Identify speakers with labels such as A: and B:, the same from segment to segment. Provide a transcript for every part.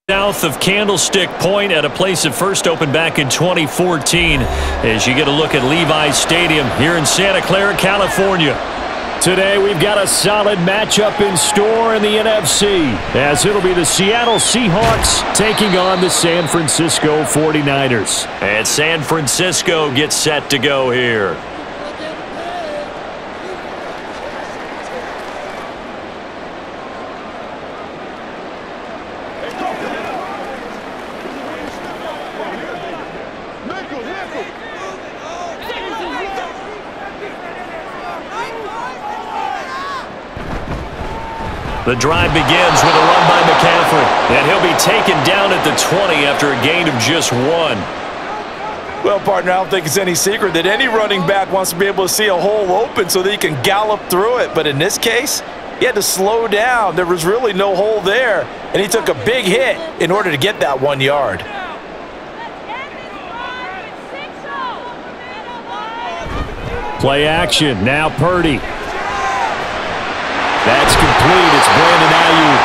A: South of Candlestick Point at a place that first opened back in 2014 as you get a look at Levi's Stadium here in Santa Clara, California. Today we've got a solid matchup in store in the NFC as it'll be the Seattle Seahawks taking on the San Francisco 49ers. And San Francisco gets set to go here. The drive begins with a run by McCaffrey, and he'll be taken down at the 20 after a gain of just 1.
B: Well, partner, I don't think it's any secret that any running back wants to be able to see a hole open so that he can gallop through it. But in this case, he had to slow down. There was really no hole there, and he took a big hit in order to get that 1 yard.
A: Play action, now Purdy. That's complete. It's Brandon Ayuk.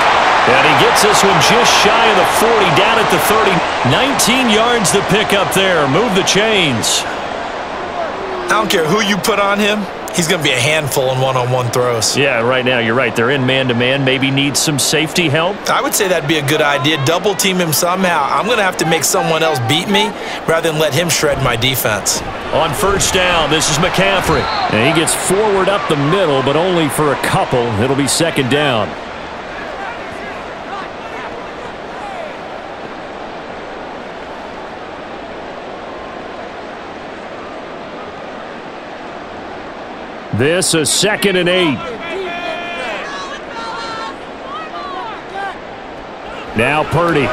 A: And he gets this one just shy of the 40, down at the 30. 19 yards to pick up there. Move the chains.
B: I don't care who you put on him. He's going to be a handful in one-on-one throws.
A: Yeah, right now you're right. They're in man-to-man. Maybe needs some safety help.
B: I would say that'd be a good idea. Double team him somehow. I'm going to have to make someone else beat me rather than let him shred my defense.
A: On first down, this is McCaffrey. And he gets forward up the middle, but only for a couple. It'll be second down. This is 2nd and 8. Now Purdy.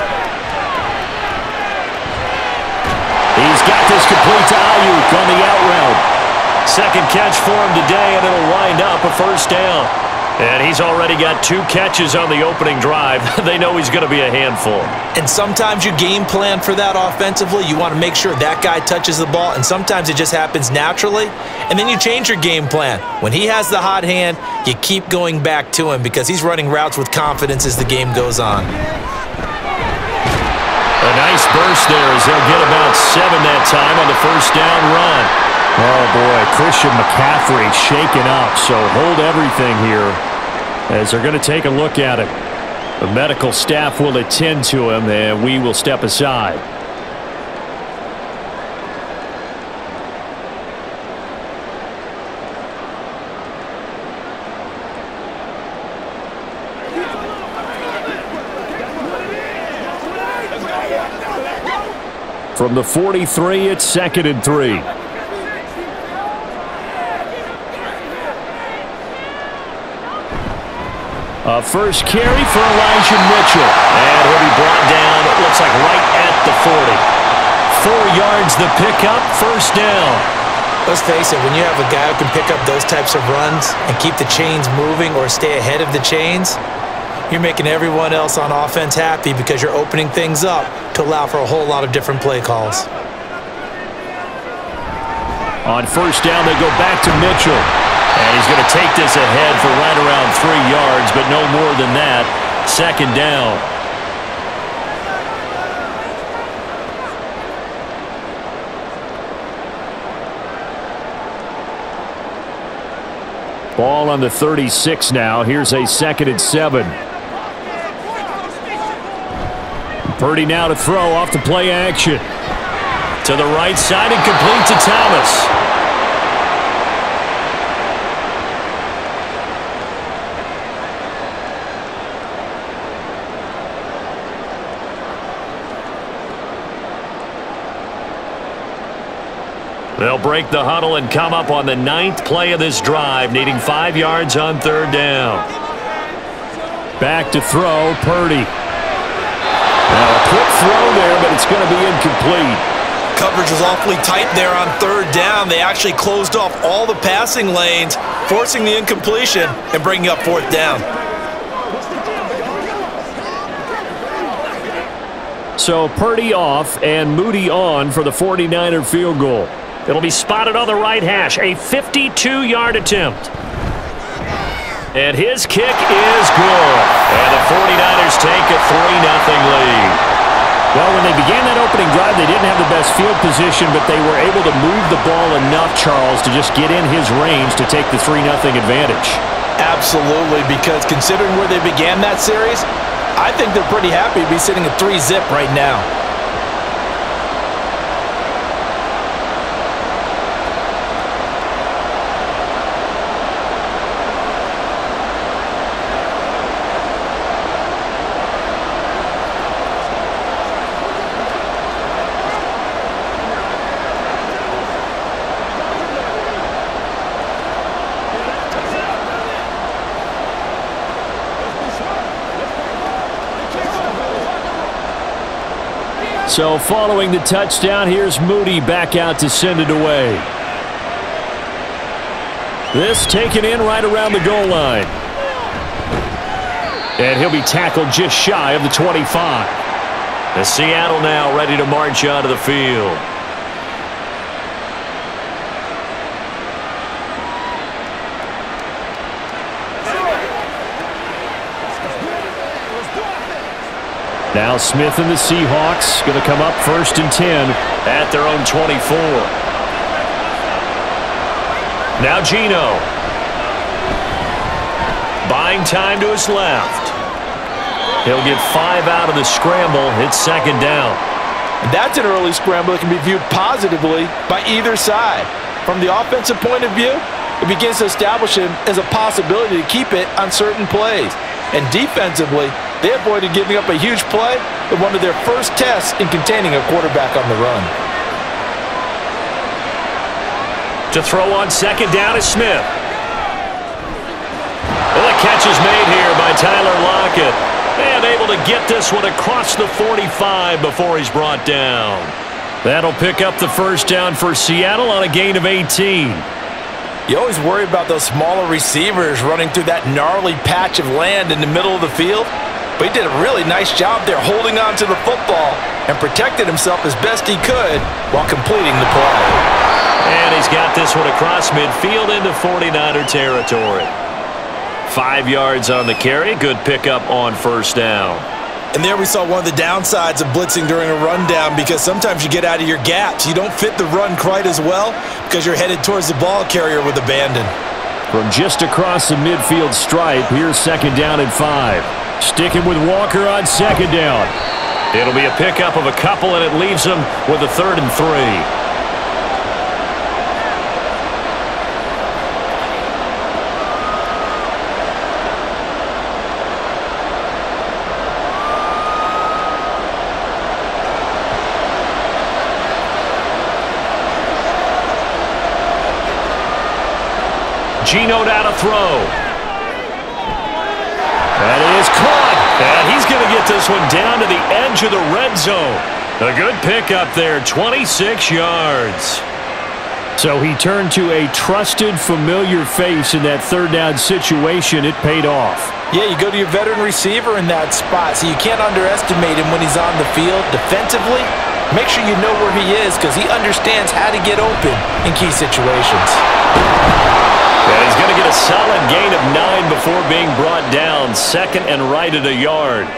A: He's got this complete to Ayuk on the out route. Second catch for him today, and it'll wind up a first down. And he's already got 2 catches on the opening drive. They know he's going to be a handful.
B: And sometimes you game plan for that offensively. You want to make sure that guy touches the ball, and sometimes it just happens naturally. And then you change your game plan. When he has the hot hand, you keep going back to him because he's running routes with confidence as the game goes on.
A: A nice burst there as they'll get about 7 that time on the first down run. Oh, boy, Christian McCaffrey shaken up, so hold everything here as they're going to take a look at him. The medical staff will attend to him, and we will step aside. From the 43, it's 2nd and 3. First carry for Elijah Mitchell. And he'll be brought down, it looks like right at the 40. 4 yards the pickup, first down.
B: Let's face it, when you have a guy who can pick up those types of runs and keep the chains moving or stay ahead of the chains, you're making everyone else on offense happy because you're opening things up to allow for a whole lot of different play calls.
A: On first down, they go back to Mitchell. And he's going to take this ahead for right around 3 yards, but no more than that. Second down. Ball on the 36 now. Here's a 2nd and 7. Purdy now to throw off the play action. To the right side and complete to Thomas. They'll break the huddle and come up on the 9th play of this drive, needing 5 yards on 3rd down. Back to throw, Purdy. Now a quick throw there, but it's going to be incomplete.
B: Coverage was awfully tight there on 3rd down. They actually closed off all the passing lanes, forcing the incompletion and bringing up 4th down.
A: So Purdy off and Moody on for the 49er field goal. It'll be spotted on the right hash, a 52-yard attempt. And his kick is good. And the 49ers take a 3-0 lead. opening drive, they didn't have the best field position, but they were able to move the ball enough, Charles, to just get in his range to take the 3-0 advantage.
B: Absolutely, because considering where they began that series, I think they're pretty happy to be sitting at 3-zip right now.
A: So following the touchdown, here's Moody back out to send it away. This taken in right around the goal line. And he'll be tackled just shy of the 25. The Seattle now ready to march onto the field. Now Smith and the Seahawks going to come up 1st and 10 at their own 24. Now Geno. Buying time to his left. He'll get 5 out of the scramble. It's 2nd down.
B: That's an early scramble that can be viewed positively by either side. From the offensive point of view, it begins to establish him as a possibility to keep it on certain plays. And defensively, they avoided giving up a huge play in one of their first tests in containing a quarterback on the run.
A: To throw on 2nd down is Smith. Well, the catch is made here by Tyler Lockett. And able to get this one across the 45 before he's brought down. That'll pick up the 1st down for Seattle on a gain of 18.
B: You always worry about those smaller receivers running through that gnarly patch of land in the middle of the field. But he did a really nice job there holding on to the football and protected himself as best he could while completing the play.
A: And he's got this one across midfield into 49er territory. 5 yards on the carry. Good pickup on 1st down.
B: And there we saw one of the downsides of blitzing during a rundown, because sometimes you get out of your gaps. You don't fit the run quite as well because you're headed towards the ball carrier with abandon.
A: From just across the midfield stripe, here's 2nd down and 5. Sticking with Walker on 2nd down. It'll be a pickup of a couple, and it leaves him with a 3rd and 3. Geno now to throw. That is caught. And he's going to get this one down to the edge of the red zone. A good pickup there, 26 yards. So he turned to a trusted, familiar face in that 3rd down situation. It paid off.
B: Yeah, you go to your veteran receiver in that spot, so you can't underestimate him when he's on the field. Defensively, make sure you know where he is, because he understands how to get open in key situations.
A: And he's going to get a solid gain of 9 before being brought down. 2nd and right at a yard.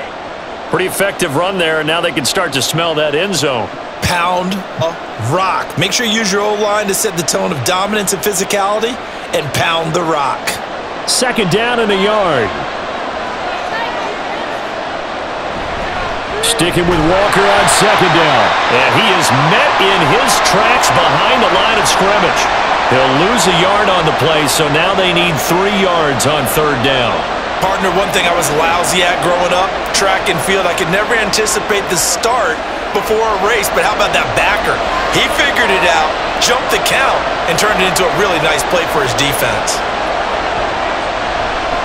A: Pretty effective run there, and now they can start to smell that end zone.
B: Pound a rock. Make sure you use your O-line to set the tone of dominance and physicality, and pound the rock.
A: 2nd down and a yard. Sticking with Walker on 2nd down. And he is met in his tracks behind the line of scrimmage. He'll lose a yard on the play, so now they need 3 yards on 3rd down.
B: Partner, one thing I was lousy at growing up, track and field, I could never anticipate the start before a race, but how about that backer? He figured it out, jumped the count, and turned it into a really nice play for his defense.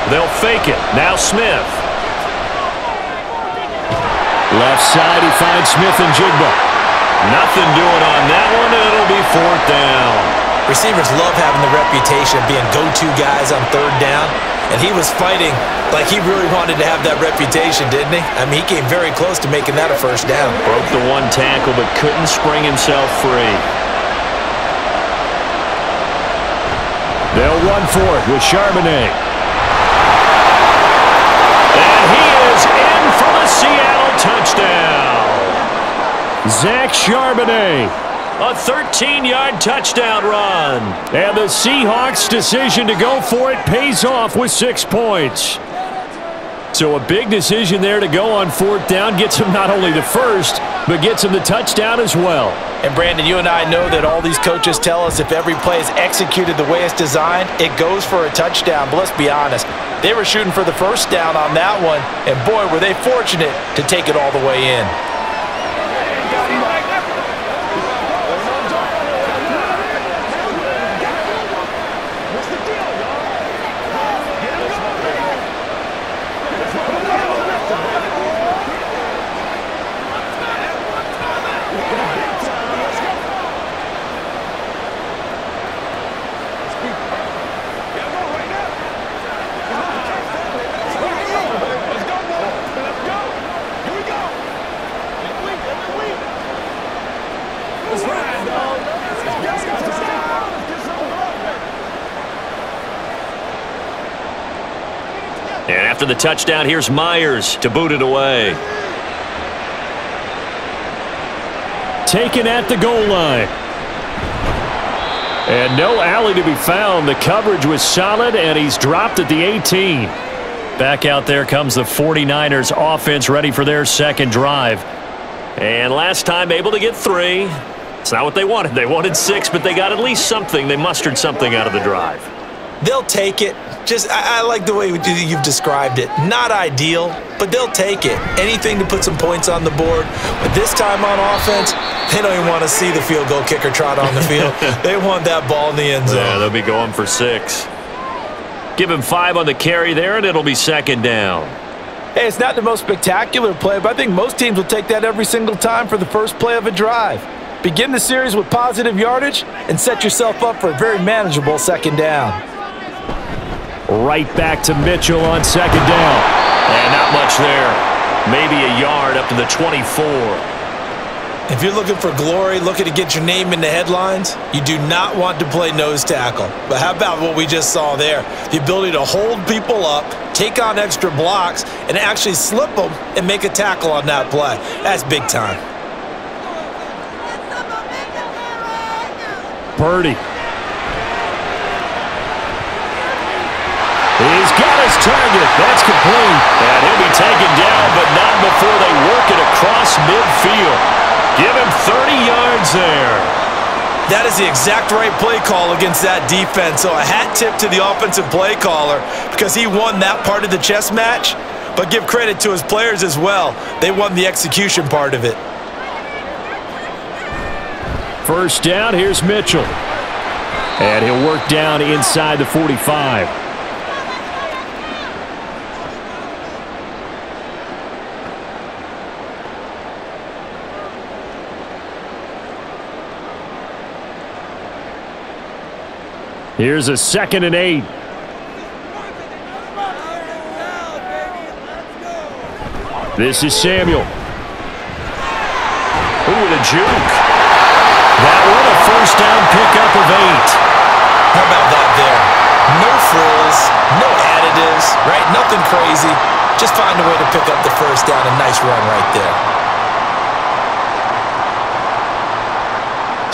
A: They'll fake it. Now Smith. Left side, he finds Smith and Jigba. Nothing doing on that one, and it'll be 4th down.
B: Receivers love having the reputation of being go-to guys on 3rd down, and he was fighting like he really wanted to have that reputation, didn't he? I mean, he came very close to making that a 1st down.
A: Broke the 1 tackle, but couldn't spring himself free. They'll run for it with Charbonnet. And he is in for the Seattle touchdown. Zach Charbonnet. A 13-yard touchdown run. And the Seahawks' decision to go for it pays off with 6 points. So a big decision there to go on 4th down. Gets him not only the first, but gets him the touchdown as well.
B: And Brandon, you and I know that all these coaches tell us if every play is executed the way it's designed, it goes for a touchdown. But let's be honest, they were shooting for the first down on that one, and boy, were they fortunate to take it all the way in.
A: And after the touchdown, here's Myers to boot it away. Taken at the goal line. And no alley to be found. The coverage was solid, and he's dropped at the 18. Back out there comes the 49ers offense, ready for their second drive. And last time able to get 3. It's not what they wanted. They wanted 6, but they got at least something. They mustered something out of the drive.
B: They'll take it. I like the way you've described it. Not ideal, but they'll take it. Anything to put some points on the board. But this time on offense, they don't even want to see the field goal kicker trot on the field. They want that ball in the end zone.
A: Yeah, they'll be going for 6. Give him 5 on the carry there, and it'll be 2nd down.
B: Hey, it's not the most spectacular play, but I think most teams will take that every single time for the first play of a drive. Begin the series with positive yardage and set yourself up for a very manageable 2nd down.
A: Right back to Mitchell on 2nd down. And not much there. Maybe a yard up to the 24.
B: If you're looking for glory, looking to get your name in the headlines, you do not want to play nose tackle. But how about what we just saw there? The ability to hold people up, take on extra blocks, and actually slip them and make a tackle on that play. That's big time.
A: Purdy. He's got his target. That's complete. And he'll be taken down, but not before they work it across midfield. Give him 30 yards there.
B: That is the exact right play call against that defense. So a hat tip to the offensive play caller because he won that part of the chess match. But give credit to his players as well. They won the execution part of it.
A: 1st down, here's Mitchell. And he'll work down inside the 45. Here's a 2nd and 8. This is Samuel. Ooh, with a juke. That one a 1st down pickup of 8.
B: How about that there? No frills, no additives, right? Nothing crazy. Just find a way to pick up the 1st down. A nice run right there.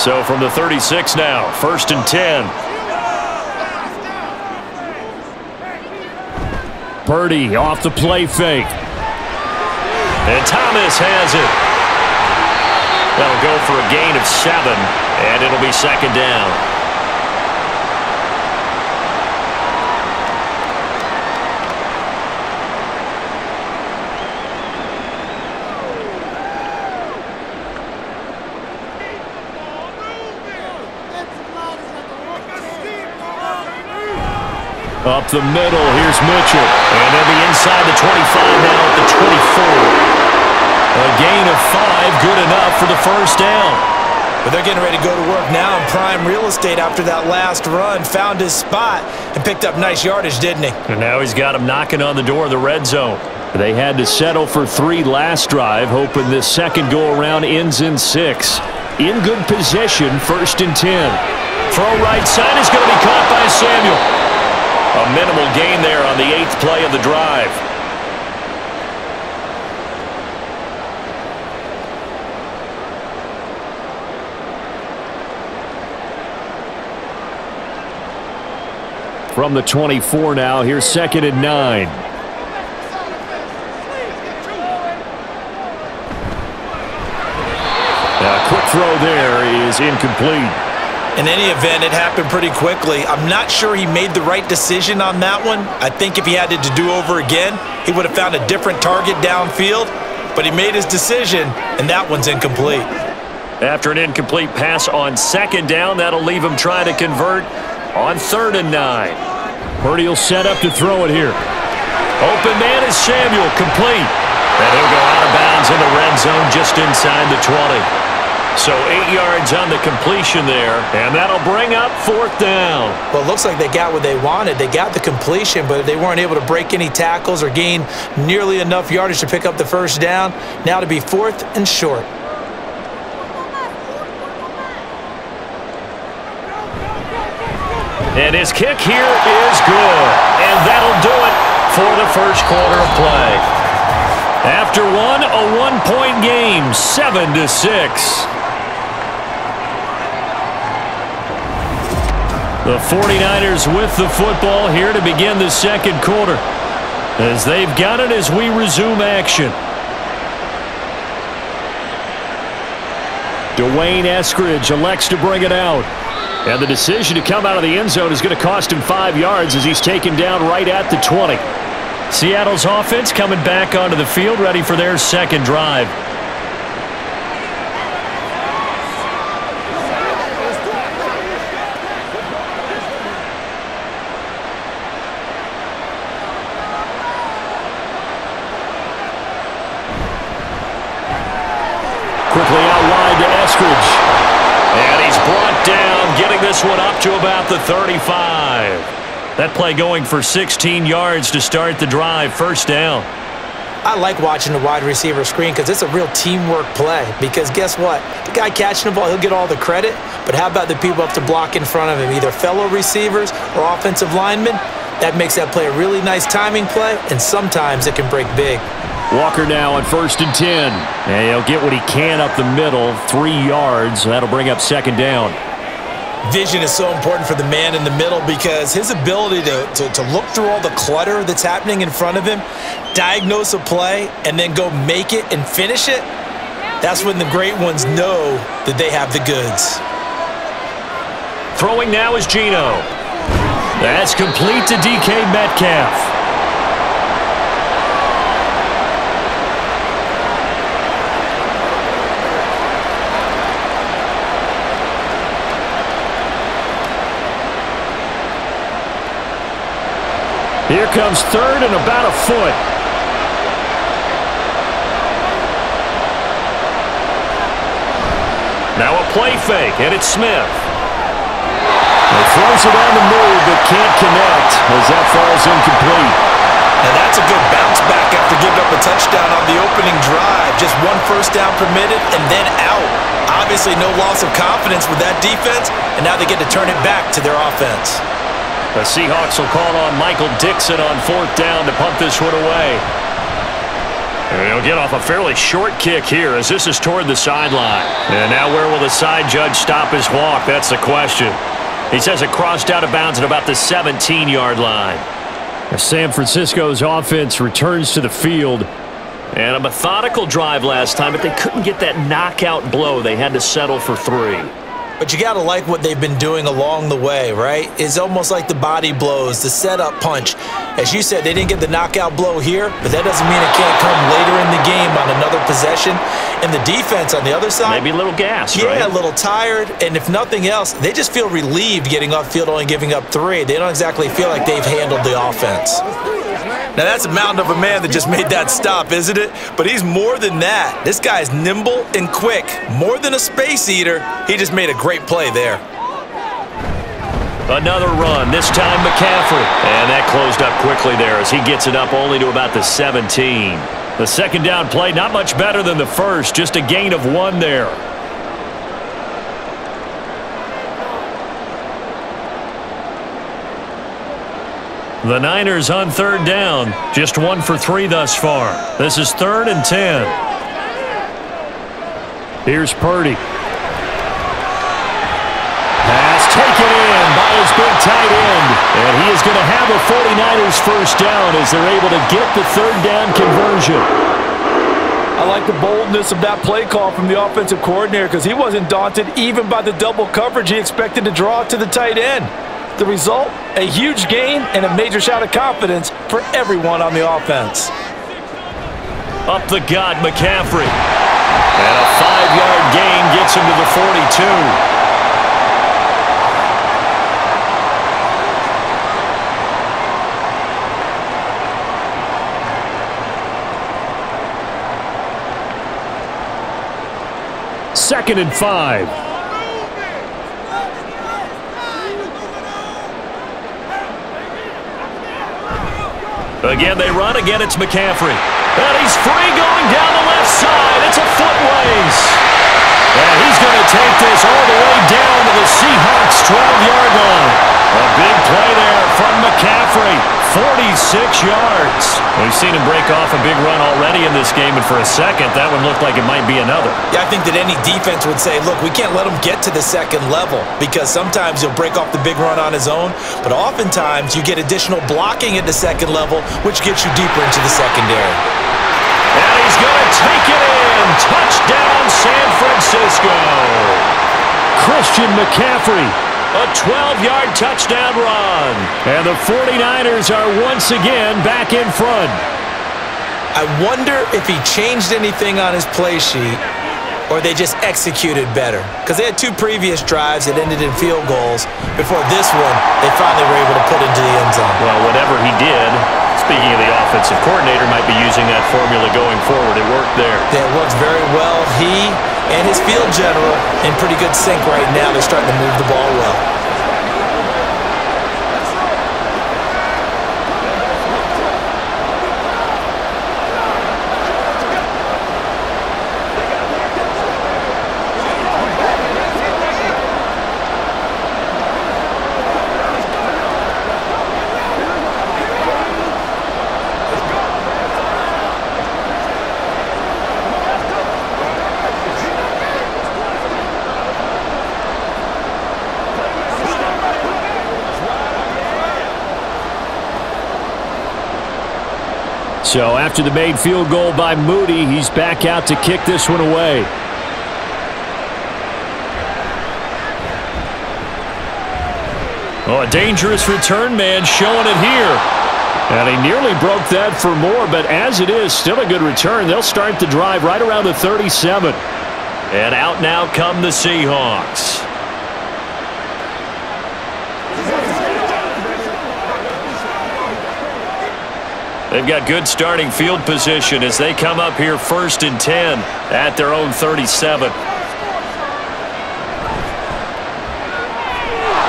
A: So from the 36 now, 1st and 10. Purdy off the play fake. And Thomas has it. That'll go for a gain of 7, and it'll be 2nd down. Up the middle, here's Mitchell. And they'll be inside the 25 now at the 24. A gain of 5, good enough for the 1st down.
B: But they're getting ready to go to work now in prime real estate after that last run. Found his spot and picked up nice yardage, didn't he?
A: And now he's got him knocking on the door of the red zone. They had to settle for 3 last drive, hoping this second go-around ends in 6. In good position, 1st and 10. Throw right side is going to be caught by Samuel. A minimal gain there on the 8th play of the drive. From the 24 now, here's 2nd and 9. A quick throw there is incomplete.
B: In any event, it happened pretty quickly. I'm not sure he made the right decision on that one. I think if he had it to do over again, he would have found a different target downfield. But he made his decision, and that one's incomplete.
A: After an incomplete pass on 2nd down, that'll leave him trying to convert on 3rd and 9. Purdy will set up to throw it here. Open man is Samuel, complete. And he'll go out of bounds in the red zone just inside the 20. So 8 yards on the completion there, and that'll bring up 4th down.
B: Well, it looks like they got what they wanted. They got the completion, but they weren't able to break any tackles or gain nearly enough yardage to pick up the 1st down. Now to be 4th and short.
A: And his kick here is good. And that'll do it for the first quarter of play. After one, a 1-point game, 7-6. The 49ers with the football here to begin the 2nd quarter, as they've got it as we resume action. Dwayne Eskridge elects to bring it out. And the decision to come out of the end zone is going to cost him 5 yards as he's taken down right at the 20. Seattle's offense coming back onto the field, ready for their 2nd drive. Quickly out wide to Eskridge. And he's brought down, getting this one up to about the 35. That play going for 16 yards to start the drive, 1st down.
B: I like watching the wide receiver screen because it's a real teamwork play. Because guess what? The guy catching the ball, he'll get all the credit. But how about the people up to block in front of him, either fellow receivers or offensive linemen? That makes that play a really nice timing play, and sometimes it can break big.
A: Walker now on 1st and 10. And he'll get what he can up the middle, 3 yards. That'll bring up 2nd down.
B: Vision is so important for the man in the middle because his ability to look through all the clutter that's happening in front of him, diagnose a play, and then go make it and finish it, that's when the great ones know that they have the goods.
A: Throwing now is Geno. That's complete to DK Metcalf. Here comes 3rd and about a foot. Now a play fake, and it's Smith. He throws it on the move, but can't connect as that falls incomplete.
B: Now that's a good bounce back after giving up a touchdown on the opening drive. Just 1 1st down permitted and then out. Obviously no loss of confidence with that defense, and now they get to turn it back to their offense.
A: The Seahawks will call on Michael Dixon on 4th down to punt this one away. And he'll get off a fairly short kick here as this is toward the sideline. And now where will the side judge stop his walk? That's the question. He says it crossed out of bounds at about the 17-yard line. San Francisco's offense returns to the field. And a methodical drive last time, but they couldn't get that knockout blow. They had to settle for 3.
B: But you got to like what they've been doing along the way, right? It's almost like the body blows, the setup punch. As you said, they didn't get the knockout blow here, but that doesn't mean it can't come later in the game on another possession. And the defense on the other side,
A: maybe a little gassed,
B: right?
A: Yeah,
B: a little tired. And if nothing else, they just feel relieved getting upfield, only giving up 3. They don't exactly feel like they've handled the offense. Now, that's a mountain of a man that just made that stop, isn't it? But he's more than that. This guy's nimble and quick. More than a space eater, he just made a great play there.
A: Another run, this time McCaffrey. And that closed up quickly there as he gets it up only to about the 17. The 2nd down play, not much better than the first, just a gain of 1 there. The Niners on 3rd down, just 1 for 3 thus far. This is 3rd and 10. Here's Purdy. Pass taken in by his big tight end. And he is going to have a 49ers first down as they're able to get the third down conversion.
B: I like the boldness of that play call from the offensive coordinator because he wasn't daunted even by the double coverage he expected to draw to the tight end. The result, a huge gain and a major shout of confidence for everyone on the offense.
A: Up the gut, McCaffrey. And a 5-yard gain gets him to the 42. Second and 5. Again, they run. Again, it's McCaffrey. And he's free going down the left side. It's a foot race. And he's going to take this all the way down to the Seahawks' 12-yard line. A big play there from McCaffrey. 46 yards. We've seen him break off a big run already in this game, and for a second, that one looked like it might be another.
B: Yeah, I think that any defense would say, look, we can't let him get to the second level because sometimes he'll break off the big run on his own, but oftentimes you get additional blocking at the second level, which gets you deeper into the secondary.
A: And he's going to take it in. Touchdown, San Francisco. Christian McCaffrey. A 12-yard touchdown run. And the 49ers are once again back in front.
B: I wonder if he changed anything on his play sheet or they just executed better. Because they had 2 previous drives that ended in field goals. Before this one, they finally were able to put into the end zone.
A: Well, whatever he did, speaking of the offensive coordinator, might be using that formula going forward. It worked there.
B: Yeah, it works very well. He and his field general in pretty good sync right now. They're starting to move the ball well.
A: So after the made field goal by Moody, he's back out to kick this one away. Oh, a dangerous return man showing it here. And he nearly broke that for more, but as it is, still a good return. They'll start the drive right around the 37. And out now come the Seahawks. They've got good starting field position as they come up here 1st and 10 at their own 37.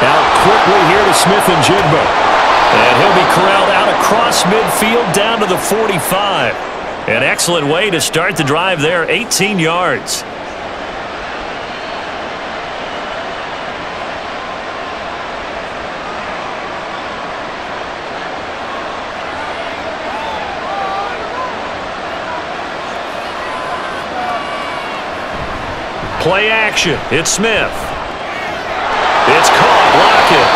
A: Out quickly here to Smith and Jigba. And he'll be corralled out across midfield down to the 45. An excellent way to start the drive there, 18 yards. Play action. It's Smith. It's caught. Block it.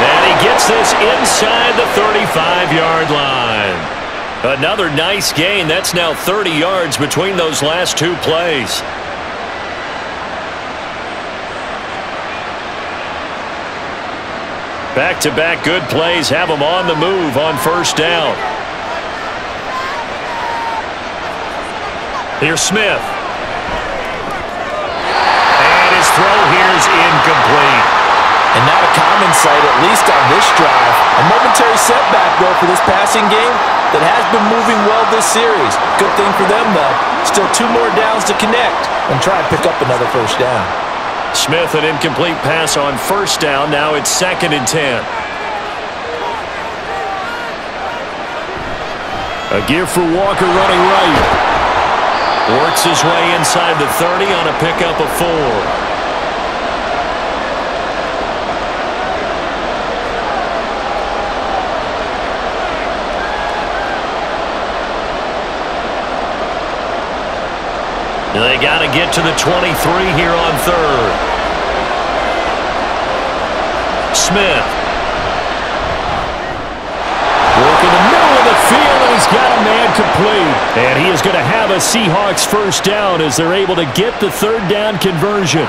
A: And he gets this inside the 35-yard line. Another nice gain. That's now 30 yards between those last 2 plays. Back-to-back good plays have them on the move on 1st down. Here's Smith. Throw here's incomplete.
B: And not a common sight, at least on this drive. A momentary setback, though, for this passing game that has been moving well this series. Good thing for them, though. Still 2 more downs to connect and try and pick up another 1st down.
A: Smith, an incomplete pass on 1st down. Now it's 2nd and 10. A give for Walker running right. Works his way inside the 30 on a pickup of 4. They got to get to the 23 here on 3rd. Smith. He's got a man complete. And he is going to have a Seahawks first down as they're able to get the third down conversion.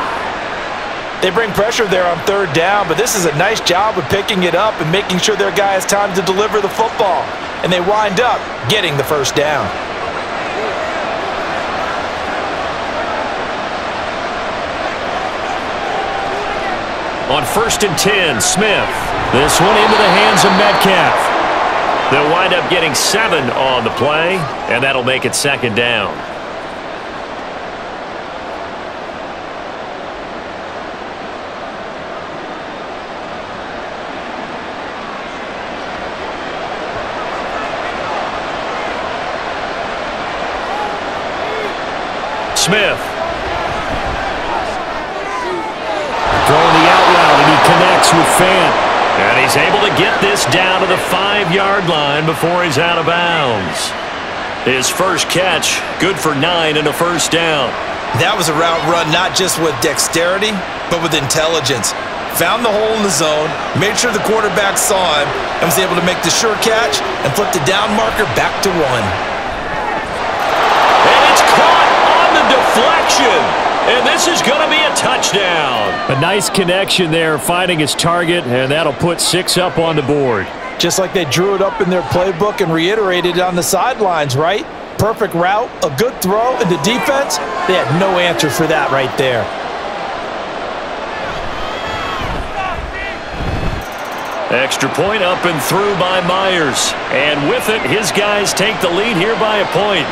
B: They bring pressure there on third down, but this is a nice job of picking it up and making sure their guy has time to deliver the football. And they wind up getting the first down.
A: On 1st and 10, Smith. This one into the hands of Metcalf. They'll wind up getting 7 on the play, and that'll make it second down. Smith. Throwing the out route, and he connects with Fant. And he's able to get this down to the 5-yard line before he's out of bounds. His first catch, good for 9 and a first down.
B: That was a route run not just with dexterity, but with intelligence. Found the hole in the zone, made sure the quarterback saw him, and was able to make the sure catch and flip the down marker back to 1.
A: And it's caught on the deflection. And this is going to be a touchdown. A nice connection there, finding his target, and that'll put 6 up on the board.
B: Just like they drew it up in their playbook and reiterated it on the sidelines, right? Perfect route, a good throw, and the defense, they had no answer for that right there.
A: Extra point up and through by Myers. And with it, his guys take the lead here by a point.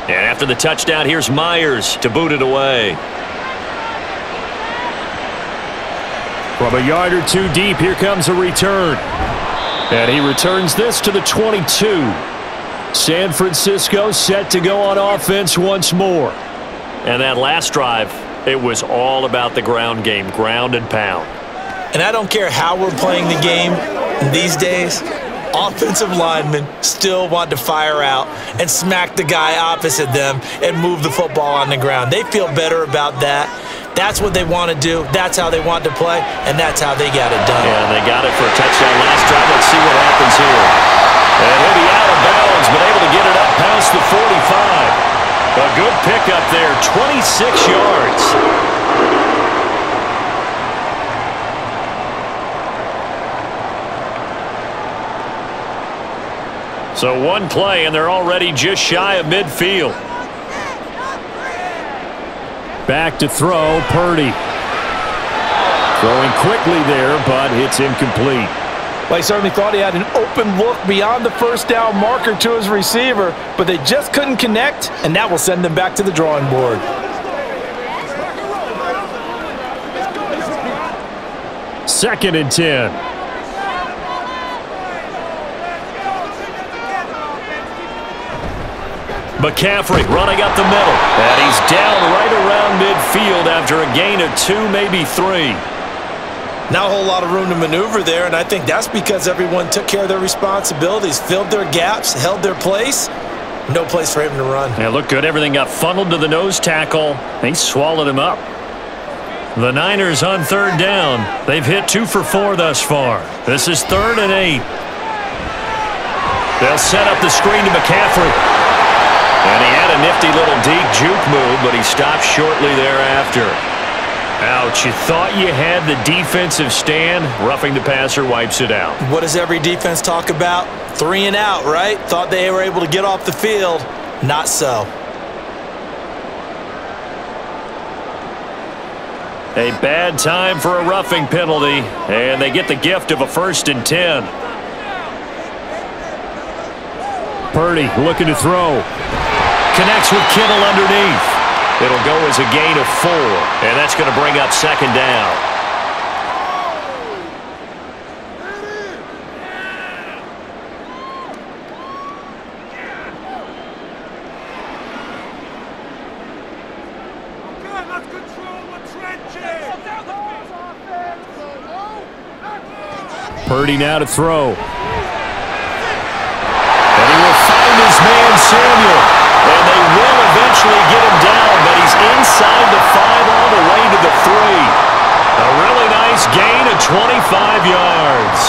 A: And after the touchdown, here's Myers to boot it away. From a yard or two deep, here comes a return. And he returns this to the 22. San Francisco set to go on offense once more. And that last drive, it was all about the ground game, ground and pound.
B: And I don't care how we're playing the game these days, offensive linemen still want to fire out and smack the guy opposite them and move the football on the ground. They feel better about that. That's what they want to do. That's how they want to play, and that's how they got it done.
A: Yeah, and they got it for a touchdown last drive. Let's see what happens here. And he'll be out of bounds, but able to get it up past the 45. A good pickup there, 26 yards. So one play, and they're already just shy of midfield. Back to throw, Purdy. Throwing quickly there, but it's incomplete.
B: Well, he certainly thought he had an open look beyond the first down marker to his receiver, but they just couldn't connect, and that will send them back to the drawing board.
A: Second and 10. McCaffrey running up the middle. And he's down right around midfield after a gain of 2, maybe 3.
B: Not a whole lot of room to maneuver there, and I think that's because everyone took care of their responsibilities, filled their gaps, held their place. No place for him to run.
A: Yeah, looked good. Everything got funneled to the nose tackle. He swallowed him up. The Niners on third down. They've hit 2 for 4 thus far. This is 3rd and 8. They'll set up the screen to McCaffrey. And he had a nifty little deep juke move, but he stopped shortly thereafter. Ouch, you thought you had the defensive stand. Roughing the passer wipes it out.
B: What does every defense talk about? 3 and out, right? Thought they were able to get off the field. Not so.
A: A bad time for a roughing penalty, and they get the gift of a 1st and 10. Purdy looking to throw. connects with Kittle underneath. It'll go as a gain of 4, and that's going to bring up second down. Purdy now to throw. And he will find his man Samuel. And they will eventually get him down, but he's inside the 5 all the way to the 3. A really nice gain of 25 yards.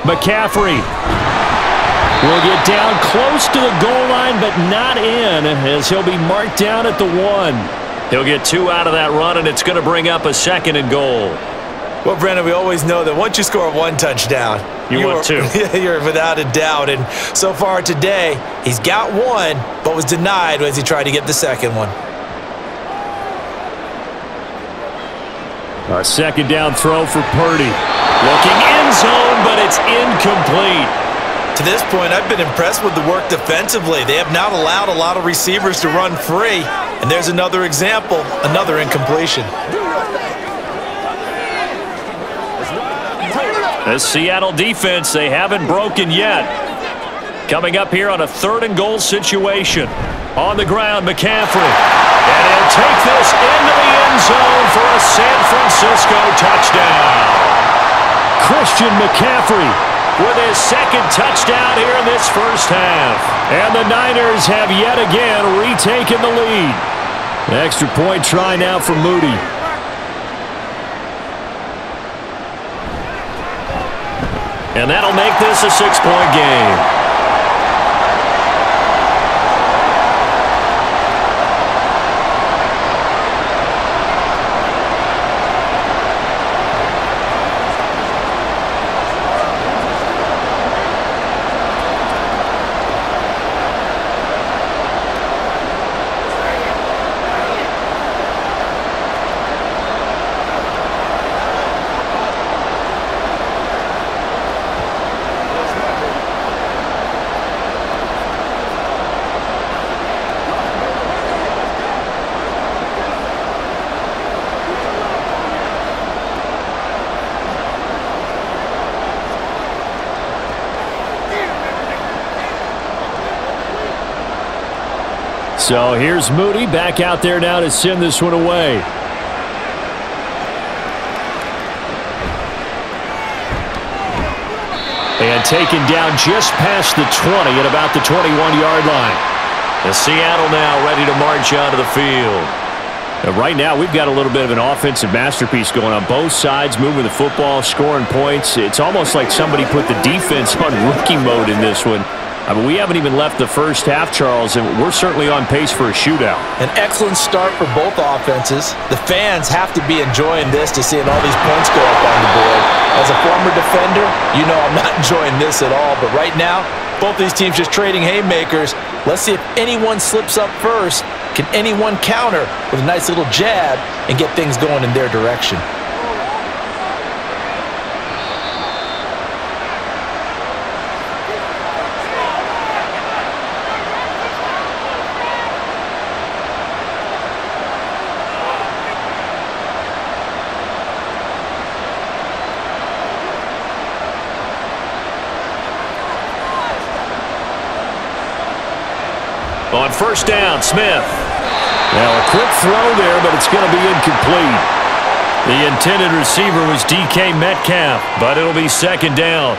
A: McCaffrey will get down close to the goal line, but not in, as he'll be marked down at the 1. He'll get 2 out of that run, and it's going to bring up a 2nd and goal.
B: Well, Brandon, we always know that once you score 1 touchdown,
A: you want 2.
B: You're without a doubt. And so far today, he's got 1, but was denied as he tried to get the 2nd one.
A: A 2nd down throw for Purdy. Looking end zone, but it's incomplete.
B: To this point, I've been impressed with the work defensively. They have not allowed a lot of receivers to run free. And there's another example, another incompletion.
A: This Seattle defense, they haven't broken yet. Coming up here on a 3rd and goal situation. On the ground, McCaffrey. And he'll take this into the end zone for a San Francisco touchdown. Christian McCaffrey with his 2nd touchdown here in this first half. And the Niners have yet again retaken the lead. Extra point try now for Moody. And that'll make this a 6-point game. So here's Moody back out there now to send this one away. And taken down just past the 20 at about the 21-yard line. And Seattle now ready to march onto the field. And right now we've got a little bit of an offensive masterpiece going on both sides, moving the football, scoring points. It's almost like somebody put the defense on rookie mode in this one. I mean, we haven't even left the first half, Charles, and we're certainly on pace for a shootout.
B: An excellent start for both offenses. The fans have to be enjoying this to seeing all these points go up on the board. As a former defender, you know I'm not enjoying this at all. But right now, both these teams just trading haymakers. Let's see if anyone slips up first. Can anyone counter with a nice little jab and get things going in their direction?
A: On first down, Smith. Now a quick throw there, but it's going to be incomplete. The intended receiver was DK Metcalf, but it'll be 2nd down.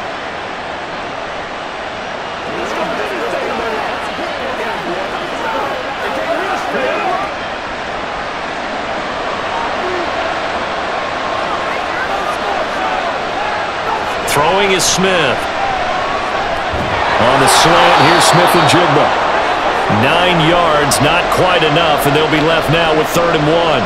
A: Throwing is Smith. On the slant, here's Smith and Jigba. 9 yards, not quite enough, and they'll be left now with 3rd and 1.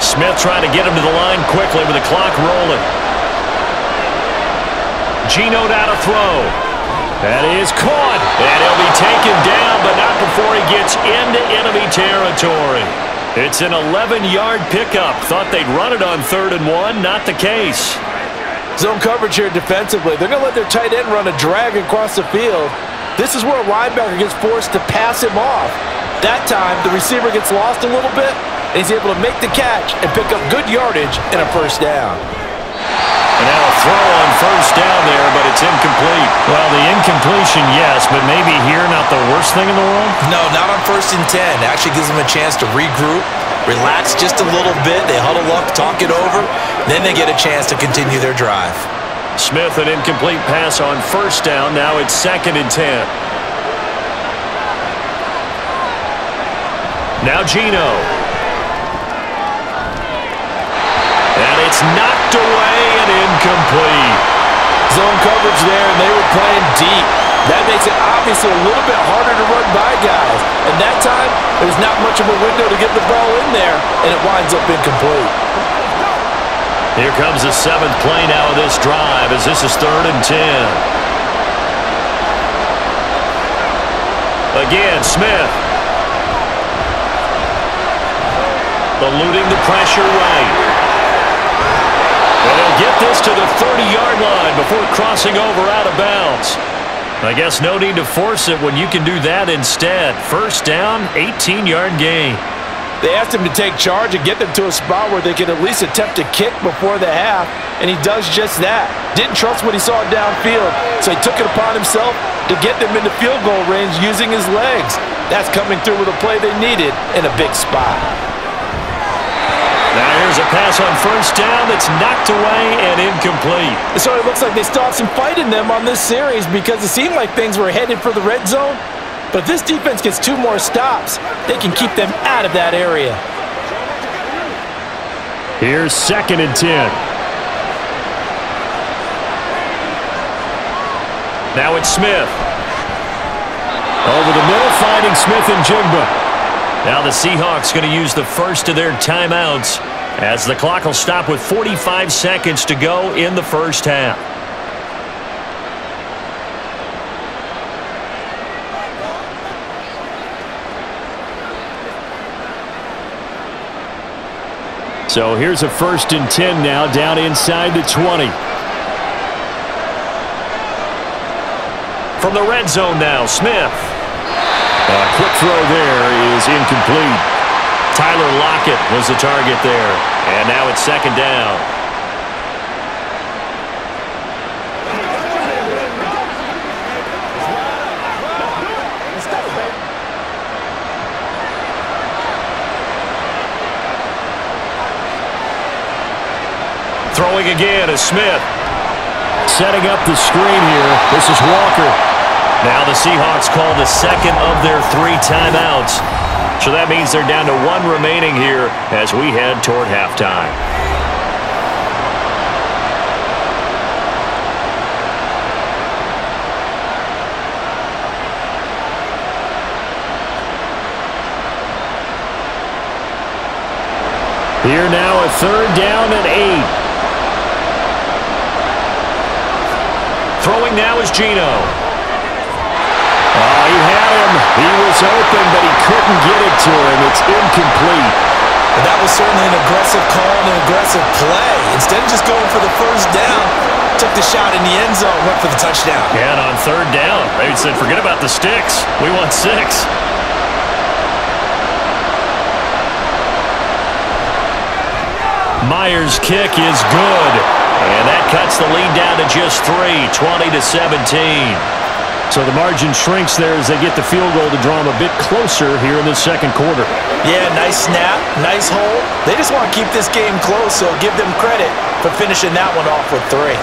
A: Smith trying to get him to the line quickly with the clock rolling. Geno now to throw. That is caught. And he'll be taken down, but not before he gets into enemy territory. It's an 11-yard pickup. Thought they'd run it on 3rd and 1. Not the case.
B: Zone coverage here defensively. They're going to let their tight end run a drag across the field. This is where a linebacker gets forced to pass him off. That time, the receiver gets lost a little bit, and he's able to make the catch and pick up good yardage and a first down.
A: And now a throw on 1st down there, but it's incomplete. Well, the incompletion, yes, but maybe here not the worst thing in the world?
B: No, not on 1st and 10. Actually gives them a chance to regroup, relax just a little bit. They huddle up, talk it over. Then they get a chance to continue their drive.
A: Smith, an incomplete pass on 1st down. Now it's 2nd and 10. Now Geno. And it's knocked away and incomplete. Zone coverage there, and they were playing deep. That makes it obviously a little bit harder to run by guys. And that time, there's not much of a window to get the ball in there, and it winds up incomplete. Here comes the 7th play now of this drive as this is 3rd and 10. Again, Smith. Eluding the pressure right. And he'll get this to the 30-yard line before crossing over out of bounds. I guess no need to force it when you can do that instead. 1st down, 18-yard gain. They asked him to take charge and get them to a spot where they could at least attempt a kick before the half, and he does just that. Didn't trust what he saw downfield, so he took it upon himself to get them into field goal range using his legs. That's coming through with a play they needed in a big spot. Now here's a pass on 1st down that's knocked away and incomplete. So it looks like they still have some fight in them on this series because it seemed like things were headed for the red zone. But if this defense gets 2 more stops, they can keep them out of that area. Here's 2nd and 10. Now it's Smith. Over the middle, finding Smith and Jigba. Now the Seahawks going to use the first of their timeouts as the clock will stop with 45 seconds to go in the 1st half. So here's a 1st and 10 now down inside the 20. From the red zone now, Smith. A quick throw there is incomplete. Tyler Lockett was the target there. And now it's 2nd down. Throwing again is Smith. Setting up the screen here. This is Walker. Now the Seahawks call the 2nd of their 3 timeouts. So that means they're down to 1 remaining here as we head toward halftime. Here now a 3rd down and 8. Throwing now is Geno. Oh, he had him. He was open, but he couldn't get it to him. It's incomplete. And that was certainly an aggressive call and an aggressive play. Instead of just going for the 1st down, took the shot in the end zone, went for the touchdown. Yeah, and on 3rd down, they said, forget about the sticks. We want 6. Myers' kick is good. And that cuts the lead down to just 3, 20-17. So the margin shrinks there as they get the field goal to draw them a bit closer here in the 2nd quarter. Yeah, nice snap, nice hold. They just want to keep this game close, so give them credit for finishing that one off with 3.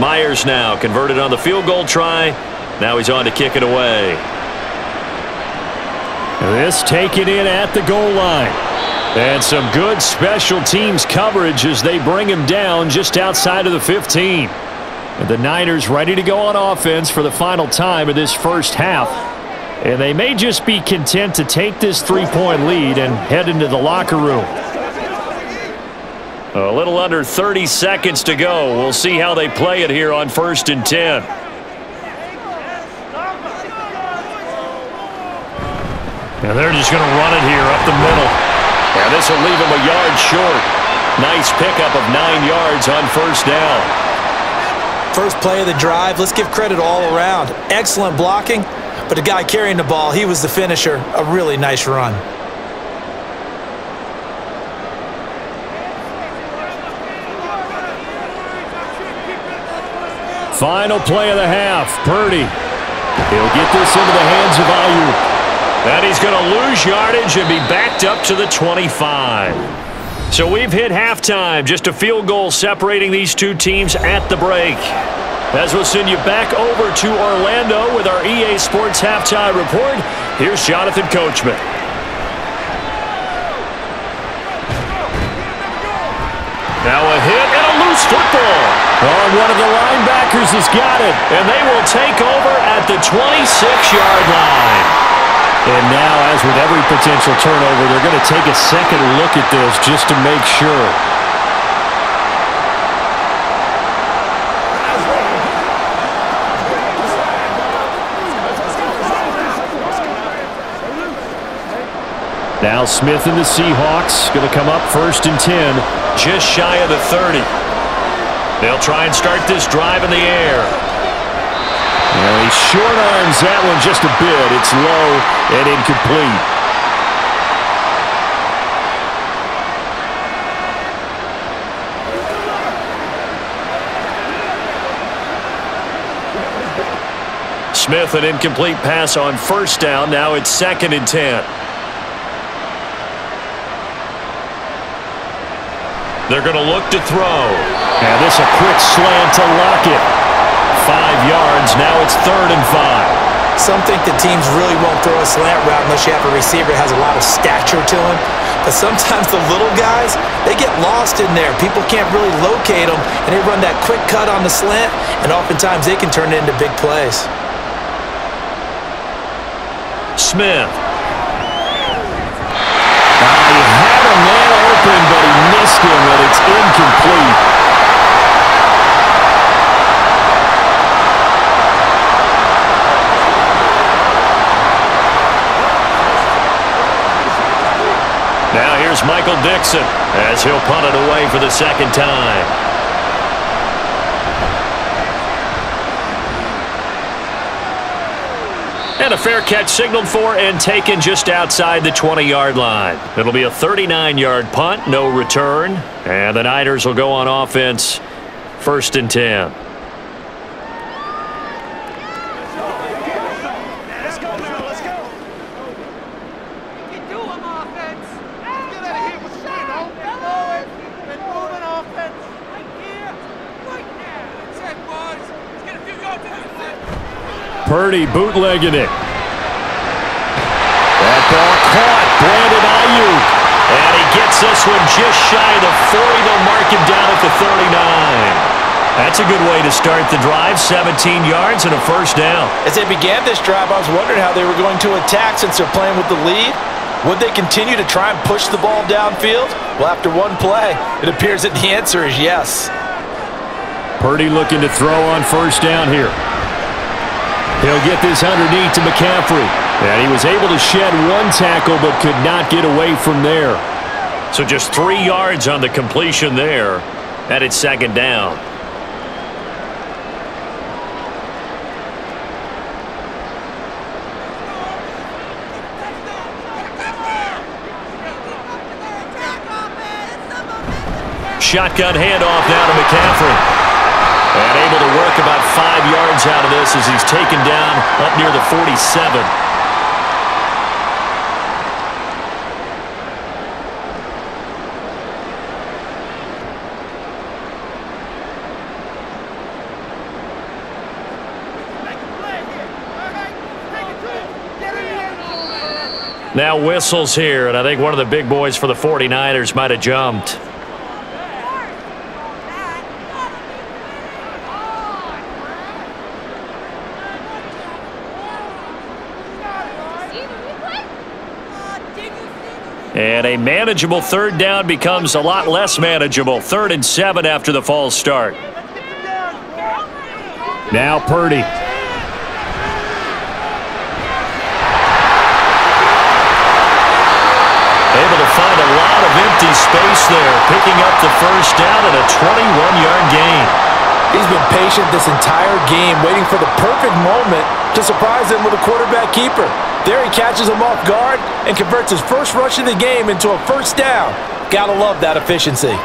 A: Myers now converted on the field goal try. Now he's on to kick it away. This taken in at the goal line. And some good special teams coverage as they bring him down just outside of the 15. And the Niners ready to go on offense for the final time of this first half. And they may just be content to take this 3-point lead and head into the locker room. A little under 30 seconds to go. We'll see how they play it here on 1st and 10. And they're just going to run it here up the middle. And this will leave him a yard short. Nice pickup of 9 yards on 1st down.
B: First play of the drive, let's give credit all around. Excellent blocking, but the guy carrying the ball, he was the finisher. A really nice run.
A: Final play of the half. Purdy. He'll get this into the hands of Ayuk. And he's going to lose yardage and be backed up to the 25. So we've hit halftime. Just a field goal separating these two teams at the break. As we'll send you back over to Orlando with our EA Sports Halftime Report, here's Jonathan Coachman. Now a hit and a loose football. Oh, one of the linebackers has got it. And they will take over at the 26-yard line. And now, as with every potential turnover, they're going to take a second look at this just to make sure. Now Smith and the Seahawks going to come up 1st and 10, just shy of the 30. They'll try and start this drive in the air. Well, he short arms that one just a bit. It's low and incomplete. Smith, an incomplete pass on 1st down. Now it's 2nd and 10. They're going to look to throw. And this a quick slant to Lockett. 5 yards. Now it's 3rd and 5.
B: Some think the teams really won't throw a slant route unless you have a receiver that has a lot of stature to him. But sometimes the little guys, they get lost in there. People can't really locate them, and they run that quick cut on the slant, and oftentimes they can turn it into big plays.
A: Smith. He had a man open, but he missed him, and it's incomplete. Now here's Michael Dixon as he'll punt it away for the 2nd time. And a fair catch signaled for and taken just outside the 20-yard line. It'll be a 39-yard punt, no return. And the Niners will go on offense 1st and 10. Purdy bootlegging it. That ball caught. Brandon Ayuk. And he gets this one just shy of the 40. They'll mark him down at the 39. That's a good way to start the drive. 17 yards and a 1st down.
B: As they began this drive, I was wondering how they were going to attack since they're playing with the lead. Would they continue to try and push the ball downfield? Well, after one play, it appears that the answer is yes.
A: Purdy looking to throw on 1st down here. He'll get this underneath to McCaffrey. And he was able to shed one tackle but could not get away from there. So just 3 yards on the completion there. And it's 2nd down. Shotgun handoff now to McCaffrey. And able to work about 5 yards out of this as he's taken down up near the 47. Now whistles here, and I think one of the big boys for the 49ers might have jumped. And a manageable third down becomes a lot less manageable. 3rd and 7 after the false start. Now Purdy. Able to find a lot of empty space there, picking up the first down and a 21-yard gain.
B: He's been patient this entire game, waiting for the perfect moment to surprise him with a quarterback keeper. There he catches him off guard and converts his first rush of the game into a first down. Gotta love that efficiency.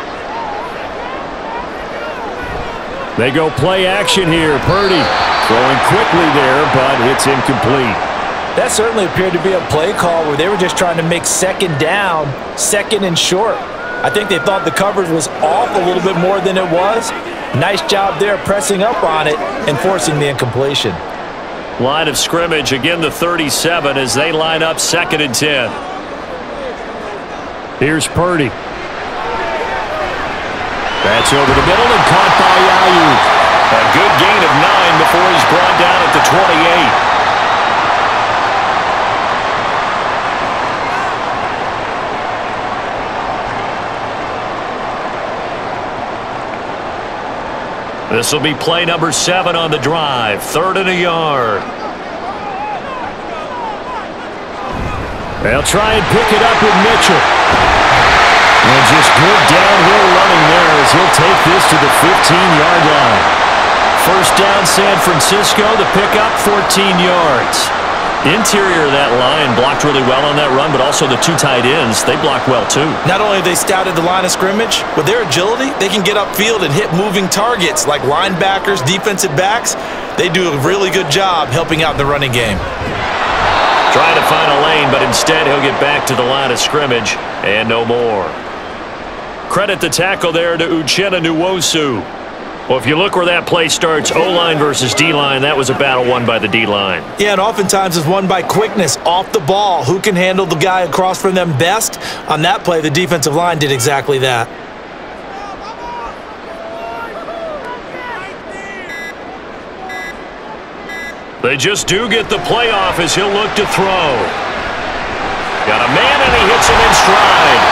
A: They go play action here. Purdy throwing quickly there, but it's incomplete.
B: That certainly appeared to be a play call where they were just trying to make second down, second and short. I think they thought the coverage was off a little bit more than it was. Nice job there pressing up on it and forcing the incompletion.
A: Line of scrimmage, again the 37 as they line up 2nd and 10. Here's Purdy. That's over the middle and caught by Ayuk. A good gain of 9 before he's brought down at the 28. This will be play number 7 on the drive. 3rd and a yard. They'll try and pick it up with Mitchell. And just good downhill running there as he'll take this to the 15-yard line. First down San Francisco, the pickup 14 yards. Interior of that line blocked really well on that run, but also the 2 tight ends, they blocked well too.
B: Not only have they scouted the line of scrimmage, with their agility, they can get upfield and hit moving targets like linebackers, defensive backs. They do a really good job helping out the running game.
A: Trying to find a lane, but instead he'll get back to the line of scrimmage and no more. Credit the tackle there to Uchenna Nwosu. Well, if you look where that play starts, O-line versus D-line, that was a battle won by the D-line.
B: Yeah, and oftentimes it's won by quickness off the ball. Who can handle the guy across from them best? On that play, the defensive line did exactly that.
A: They just do get the play off as he'll look to throw. Got a man, and he hits him in stride.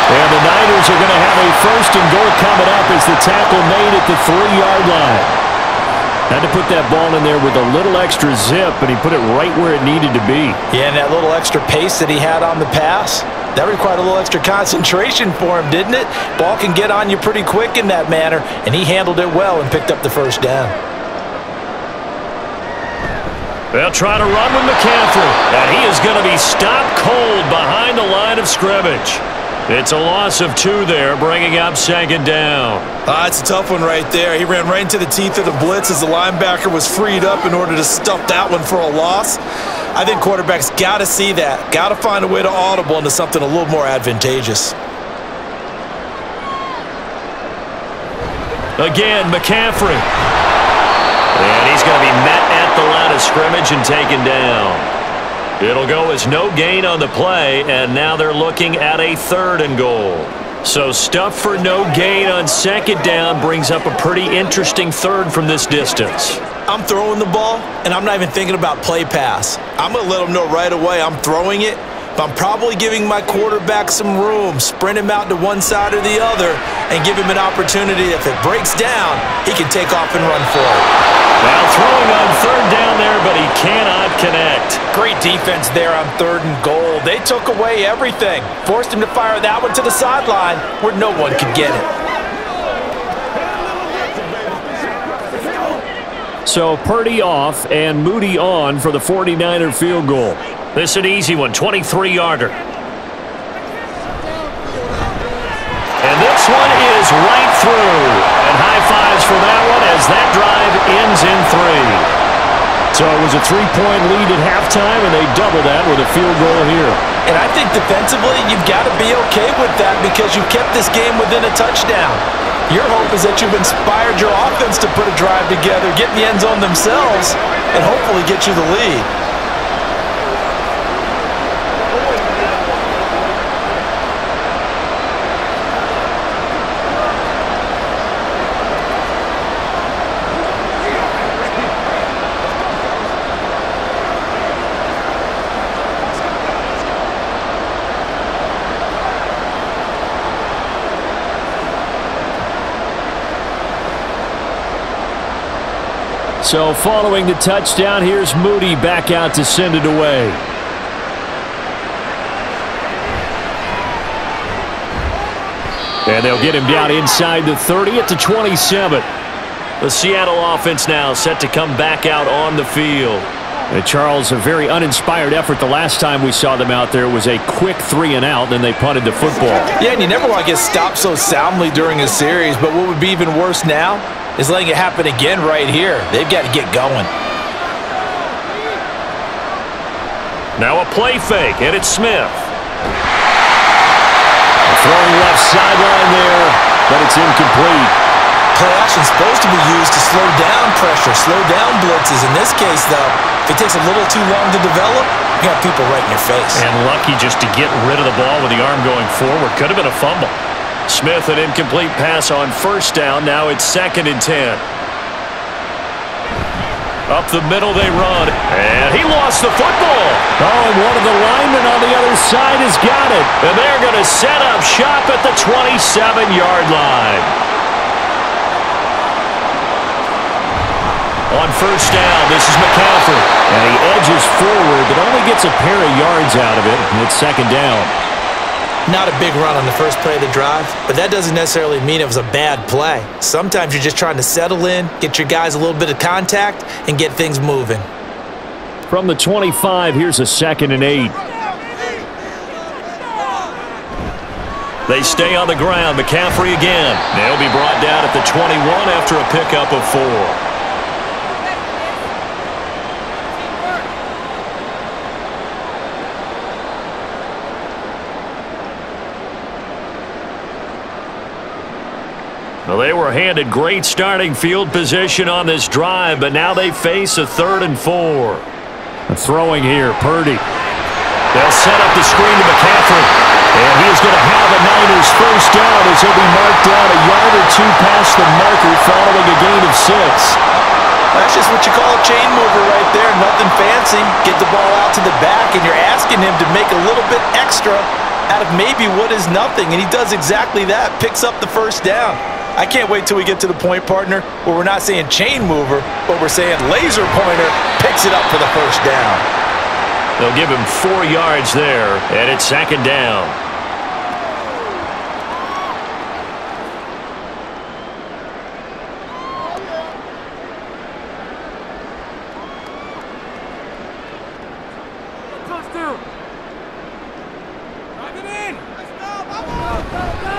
A: And the Niners are going to have a 1st and goal coming up as the tackle made at the 3-yard line. Had to put that ball in there with a little extra zip, and he put it right where it needed to be.
B: Yeah, and that little extra pace that he had on the pass, that required a little extra concentration for him, didn't it? Ball can get on you pretty quick in that manner, and he handled it well and picked up the first down.
A: They'll try to run with McCaffrey, and he is going to be stopped cold behind the line of scrimmage. It's a loss of 2 there, bringing up 2nd down.
B: It's a tough one right there. He ran right into the teeth of the blitz as the linebacker was freed up in order to stuff that one for a loss. I think quarterbacks got to see that, got to find a way to audible into something a little more advantageous.
A: Again, McCaffrey. And he's going to be met at the line of scrimmage and taken down. It'll go as no gain on the play, and now they're looking at a 3rd and goal. So stuff for no gain on 2nd down brings up a pretty interesting 3rd from this distance.
B: I'm throwing the ball, and I'm not even thinking about play pass. I'm going to let them know right away I'm throwing it, but I'm probably giving my quarterback some room, sprint him out to one side or the other, and give him an opportunity. If it breaks down, he can take off and run for it.
A: Now throwing on 3rd down there, but he cannot connect.
B: Great defense there on 3rd and goal. They took away everything. Forced him to fire that one to the sideline where no one could get it.
A: So Purdy off and Moody on for the 49er field goal. This is an easy one, 23-yarder. And this one is right through. And high fives for that one as that drive ends in 3. So it was a 3-point lead at halftime, and they double that with a field goal here.
B: And I think defensively, you've got to be okay with that because you kept this game within a touchdown. Your hope is that you've inspired your offense to put a drive together, get in the end zone themselves, and hopefully get you the lead.
A: So following the touchdown, here's Moody back out to send it away. And they'll get him down inside the 30 at the 27. The Seattle offense now set to come back out on the field. And Charles, a very uninspired effort the last time we saw them out there. It was a quick 3-and-out, then they punted the football.
B: Yeah, and you never want to get stopped so soundly during a series, but what would be even worse now is letting it happen again right here. They've got to get going.
A: Now a play fake, and it's Smith. Throwing left sideline there, but it's incomplete.
B: Play action is supposed to be used to slow down pressure, slow down blitzes. In this case, though, if it takes a little too long to develop, you got people right in your face.
A: And lucky just to get rid of the ball with the arm going forward. Could have been a fumble. Smith, an incomplete pass on first down. Now it's 2nd and 10. Up the middle they run, and he lost the football. Oh, and one of the linemen on the other side has got it. And they're going to set up shop at the 27-yard line. On first down, this is McCaffrey. And he edges forward, but only gets a pair of yards out of it, and it's 2nd down.
B: Not a big run on the first play of the drive, but that doesn't necessarily mean it was a bad play. Sometimes you're just trying to settle in, get your guys a little bit of contact, and get things moving.
A: From the 25, here's a 2nd and 8. They stay on the ground. McCaffrey again. They'll be brought down at the 21 after a pickup of 4. Well, they were handed great starting field position on this drive, but now they face a 3rd and 4. Throwing here, Purdy. They'll set up the screen to McCaffrey. And he's going to have a Niners first down as he'll be marked down a yard or 2 past the marker following a gain of 6.
B: That's just what you call a chain mover right there. Nothing fancy. Get the ball out to the back, and you're asking him to make a little bit extra out of maybe what is nothing. And he does exactly that, picks up the first down. I can't wait till we get to the point, partner, where we're not saying chain mover, but we're saying laser pointer picks it up for the first down.
A: They'll give him 4 yards there, and it's 2nd down.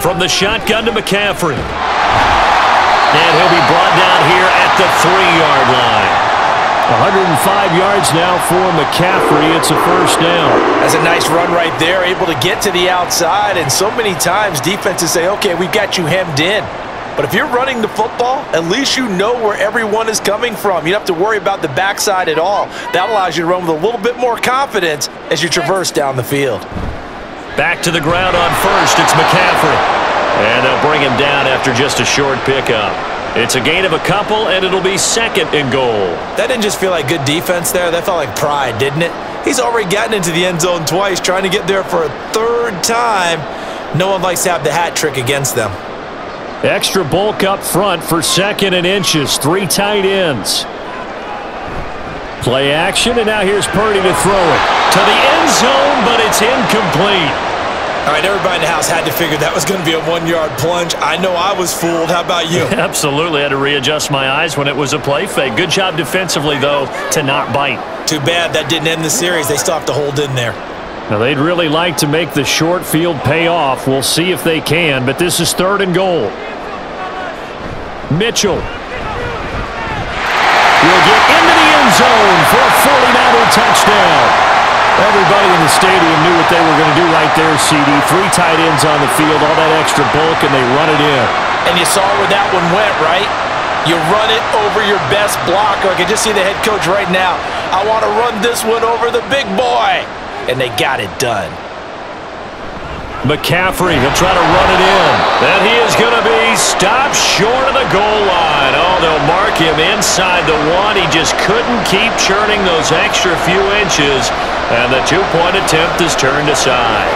A: From the shotgun to McCaffrey. And he'll be brought down here at the 3-yard line. 105 yards now for McCaffrey. It's a first down.
B: That's a nice run right there, able to get to the outside. And so many times defenses say, okay, we've got you hemmed in. But if you're running the football, at least you know where everyone is coming from. You don't have to worry about the backside at all. That allows you to run with a little bit more confidence as you traverse down the field.
A: Back to the ground on first. It's McCaffrey. And they'll bring him down after just a short pickup. It's a gain of a couple, and it'll be 2nd and goal.
B: That didn't just feel like good defense there. That felt like pride, didn't it? He's already gotten into the end zone twice, trying to get there for a 3rd time. No one likes to have the hat trick against them.
A: Extra bulk up front for 2nd and inches. 3 tight ends. Play action, and now here's Purdy to throw it. To the end zone, but it's incomplete.
B: All right, everybody in the house had to figure that was going to be a 1-yard plunge. I know I was fooled. How about you?
A: Absolutely. I had to readjust my eyes when it was a play fake. Good job defensively, though, to not bite.
B: Too bad that didn't end the series. They still have to hold in there.
A: Now, they'd really like to make the short field pay off. We'll see if they can, but this is 3rd and goal. Mitchell will get into the end zone for a 49er touchdown. Everybody in the stadium knew what they were going to do right there, CD. 3 tight ends on the field, all that extra bulk, and they run it in.
B: And you saw where that one went, right? You run it over your best blocker. I can just see the head coach right now. I want to run this one over the big boy. And they got it done.
A: McCaffrey, he'll try to run it in. And he is going to be stopped short of the goal line. Oh, they'll mark him inside the 1. He just couldn't keep churning those extra few inches. And the 2-point attempt is turned aside.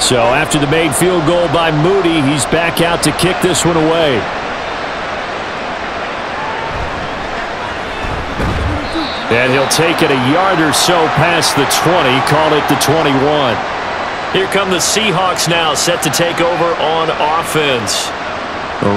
A: So after the made field goal by Moody, he's back out to kick this one away. And he'll take it a yard or so past the 20, call it the 21. Here come the Seahawks now, set to take over on offense.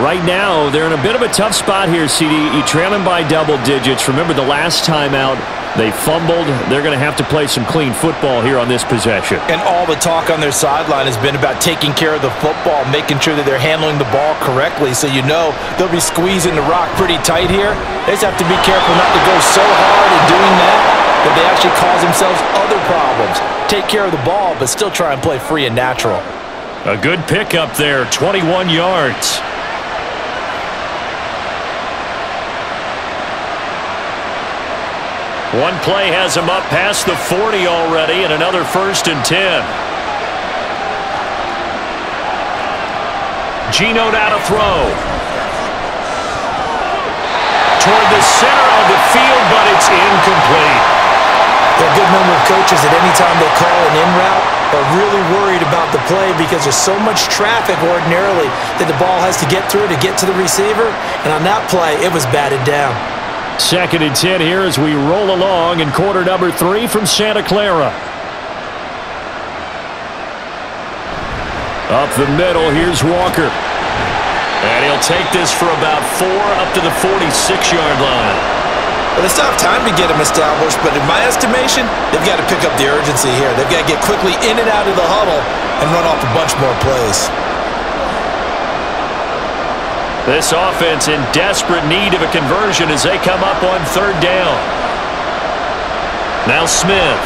A: Right now, they're in a bit of a tough spot here, CD. You trail them by double digits. Remember the last time out, they fumbled. They're going to have to play some clean football here on this possession.
B: And all the talk on their sideline has been about taking care of the football, making sure that they're handling the ball correctly. So you know they'll be squeezing the rock pretty tight here. They just have to be careful not to go so hard in doing that they actually cause themselves other problems. Take care of the ball, but still try and play free and natural.
A: A good pickup there, 21 yards. One play has him up past the 40 already, and another 1st and 10. Geno now to throw. Toward the center of the field, but it's incomplete.
B: There are a good number of coaches at any time they call an in route are really worried about the play because there's so much traffic ordinarily that the ball has to get through to get to the receiver. And on that play, it was batted down.
A: 2nd and 10 here as we roll along in quarter number 3 from Santa Clara. Up the middle, here's Walker. And he'll take this for about 4 up to the 46-yard line.
B: Well, they still have time to get him established, but in my estimation, they've got to pick up the urgency here. They've got to get quickly in and out of the huddle and run off a bunch more plays.
A: This offense in desperate need of a conversion as they come up on 3rd down. Now Smith.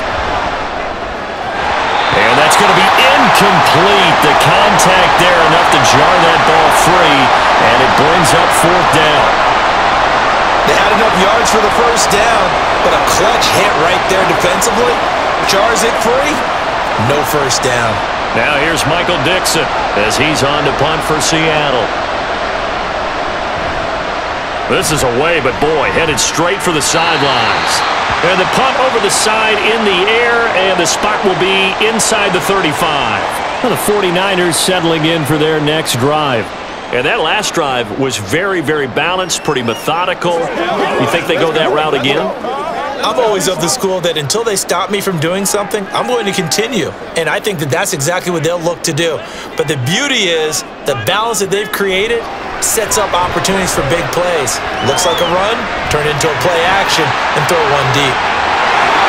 A: And that's going to be incomplete. The contact there enough to jar that ball free, and it brings up 4th down.
B: They had enough yards for the 1st down, but a clutch hit right there defensively. Jars it free. No 1st down.
A: Now here's Michael Dixon as he's on to punt for Seattle. This is away, but boy, headed straight for the sidelines. And the punt over the side in the air, and the spot will be inside the 35. Well, the 49ers settling in for their next drive. And that last drive was very, very balanced, pretty methodical. You think they go that route again?
B: I'm always of the school that until they stop me from doing something, I'm going to continue. And I think that that's exactly what they'll look to do. But the beauty is the balance that they've created sets up opportunities for big plays. Looks like a run, turn into a play action, and throw one deep.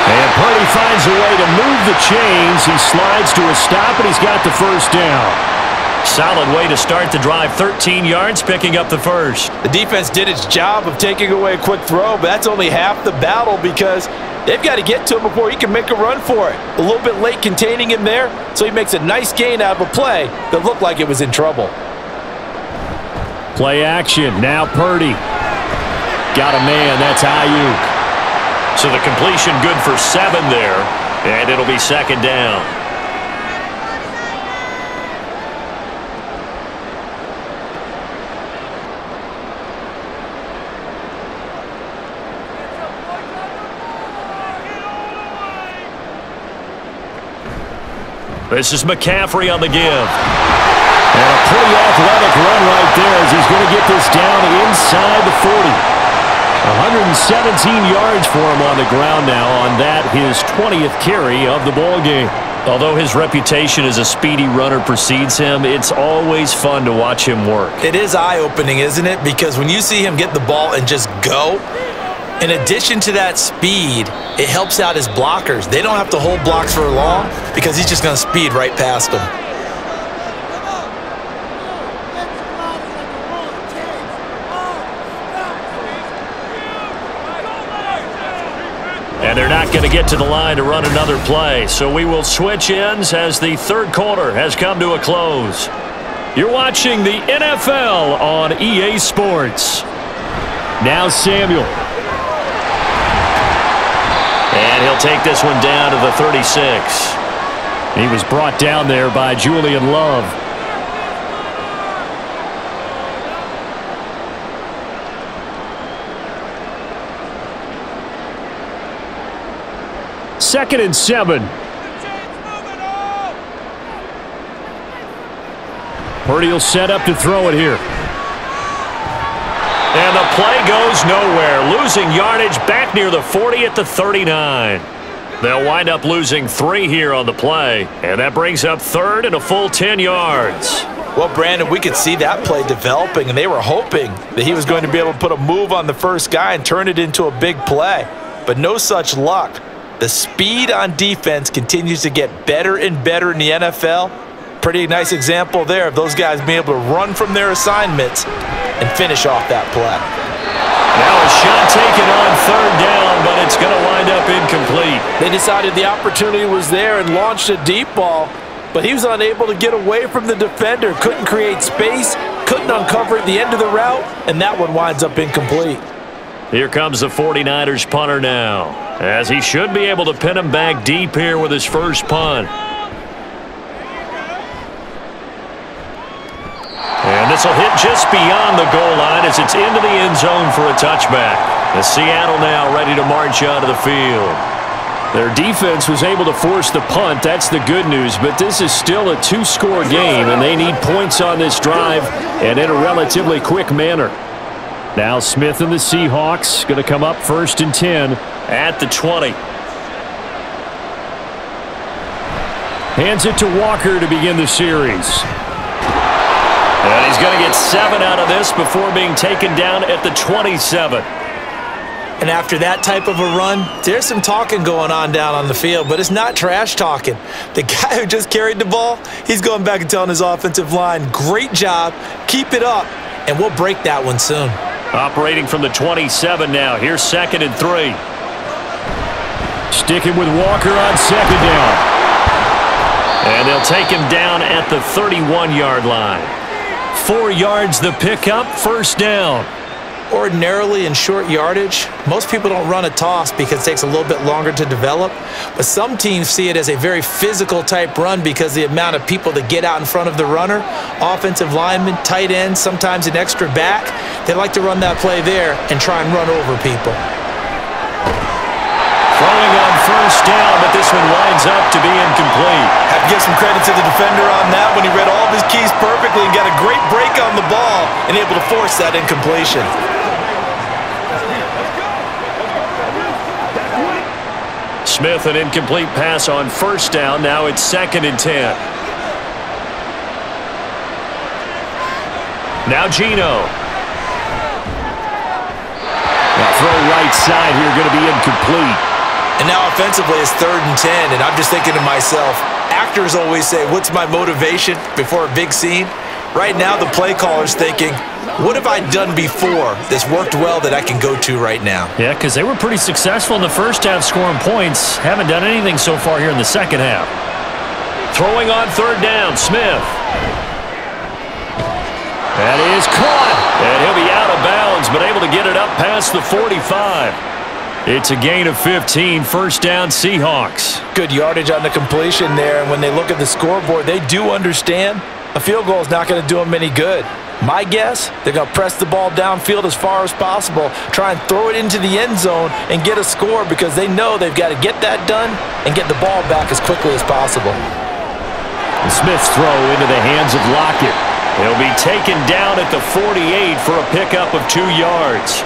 A: And Purdy finds a way to move the chains. He slides to a stop, and he's got the 1st down. Solid way to start the drive. 13 yards, picking up the 1st.
B: The defense did its job of taking away a quick throw, but that's only half the battle because they've got to get to him before he can make a run for it. A little bit late containing him there, so he makes a nice gain out of a play that looked like it was in trouble.
A: Play action. Now Purdy. Got a man. That's Ayuk. So the completion good for 7 there, and it'll be 2nd down. This is McCaffrey on the give. And a pretty athletic run right there as he's going to get this down inside the 40. 117 yards for him on the ground now on that, his 20th carry of the ball game. Although his reputation as a speedy runner precedes him, it's always fun to watch him work.
B: It is eye-opening, isn't it? Because when you see him get the ball and just go, in addition to that speed, it helps out his blockers. They don't have to hold blocks for long because he's just going to speed right past them.
A: And they're not going to get to the line to run another play. So we will switch ends as the 3rd quarter has come to a close. You're watching the NFL on EA Sports. Now Samuel. And he'll take this one down to the 36. He was brought down there by Julian Love. Second and 7. Purdy will set up to throw it here. And the play goes nowhere. Losing yardage back near the 40 at the 39. They'll wind up losing 3 here on the play. And that brings up third and a full 10 yards.
B: Well, Brandon, we could see that play developing, and they were hoping that he was going to be able to put a move on the first guy and turn it into a big play. But no such luck. The speed on defense continues to get better and better in the NFL. Pretty nice example there of those guys being able to run from their assignments and finish off that play.
A: Now a shot taken on third down, but it's going to wind up incomplete.
B: They decided the opportunity was there and launched a deep ball, but he was unable to get away from the defender, couldn't create space, couldn't uncover at the end of the route, and that one winds up incomplete.
A: Here comes the 49ers punter now, as he should be able to pin him back deep here with his first punt. And this will hit just beyond the goal line as it's into the end zone for a touchback. And Seattle now ready to march onto the field. Their defense was able to force the punt. That's the good news. But this is still a 2-score game, and they need points on this drive and in a relatively quick manner. Now Smith and the Seahawks going to come up 1st and 10 at the 20. Hands it to Walker to begin the series. And he's going to get 7 out of this before being taken down at the 27.
B: And after that type of a run, there's some talking going on down on the field, but it's not trash talking. The guy who just carried the ball, he's going back and telling his offensive line, great job, keep it up, and we'll break that one soon.
A: Operating from the 27 now. Here's 2nd and 3. Sticking with Walker on 2nd down. And they'll take him down at the 31-yard line. 4 yards the pickup, 1st down.
B: Ordinarily in short yardage, most people don't run a toss because it takes a little bit longer to develop. But some teams see it as a very physical type run because the amount of people that get out in front of the runner, offensive linemen, tight ends, sometimes an extra back, they like to run that play there and try and run over people.
A: Throwing on 1st down, but this one winds up to be incomplete.
B: Have to give some credit to the defender on that when he read all of his keys perfectly and got a great break on the ball and able to force that incompletion.
A: Smith, an incomplete pass on 1st down. Now it's 2nd and 10. Now Geno. Now throw right side here, going to be incomplete.
B: And now offensively it's 3rd and 10, and I'm just thinking to myself, actors always say, what's my motivation before a big scene? Right now the play caller's thinking, what have I done before that's worked well that I can go to right now?
A: Yeah, because they were pretty successful in the first half scoring points. Haven't done anything so far here in the second half. Throwing on 3rd down, Smith. That is caught. And he'll be out of bounds, but able to get it up past the 45. It's a gain of 15, 1st down Seahawks.
B: Good yardage on the completion there, and when they look at the scoreboard, they do understand a field goal is not going to do them any good. My guess, they're going to press the ball downfield as far as possible, try and throw it into the end zone and get a score because they know they've got to get that done and get the ball back as quickly as possible.
A: And Smith's throw into the hands of Lockett. He'll be taken down at the 48 for a pickup of 2 yards.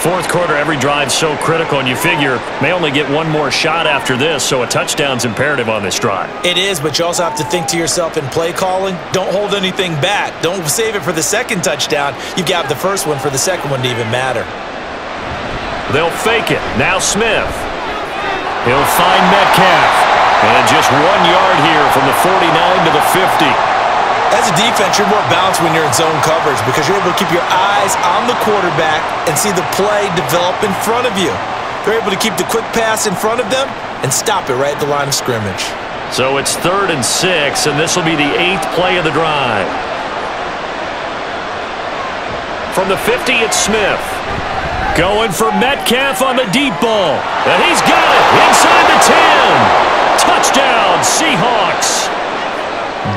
A: 4th quarter, every drive's so critical, and you figure may only get one more shot after this, so a touchdown's imperative on this drive.
B: It is, but you also have to think to yourself in play calling, don't hold anything back. Don't save it for the 2nd touchdown. You've got the 1st one for the 2nd one to even matter.
A: They'll fake it. Now Smith. He'll find Metcalf. And just 1 yard here from the 49 to the 50.
B: As a defense, you're more balanced when you're in zone coverage because you're able to keep your eyes on the quarterback and see the play develop in front of you. They're able to keep the quick pass in front of them and stop it right at the line of scrimmage.
A: So it's 3rd and 6, and this will be the 8th play of the drive. From the 50, it's Smith. Going for Metcalf on the deep ball. And he's got it inside the 10. Touchdown, Seahawks.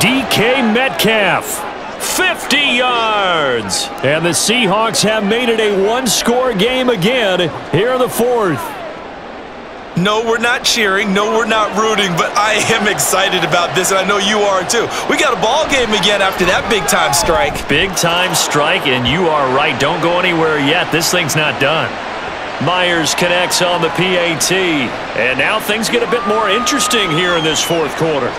A: DK Metcalf, 50 yards. And the Seahawks have made it a 1-score game again here in the 4th.
B: No, we're not cheering. No, we're not rooting, but I am excited about this, and I know you are too. We got a ball game again after that big-time strike.
A: Big-time strike, and you are right. Don't go anywhere yet. This thing's not done. Myers connects on the PAT, and now things get a bit more interesting here in this fourth quarter.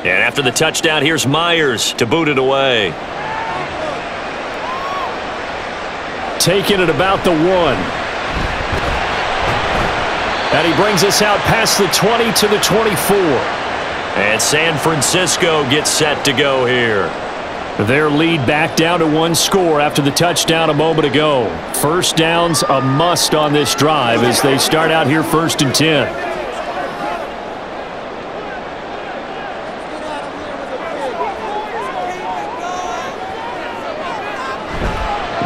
A: And after the touchdown, here's Myers to boot it away. Taking it about the 1. And he brings us out past the 20 to the 24. And San Francisco gets set to go here. Their lead back down to 1 score after the touchdown a moment ago. First down's a must on this drive as they start out here 1st and 10.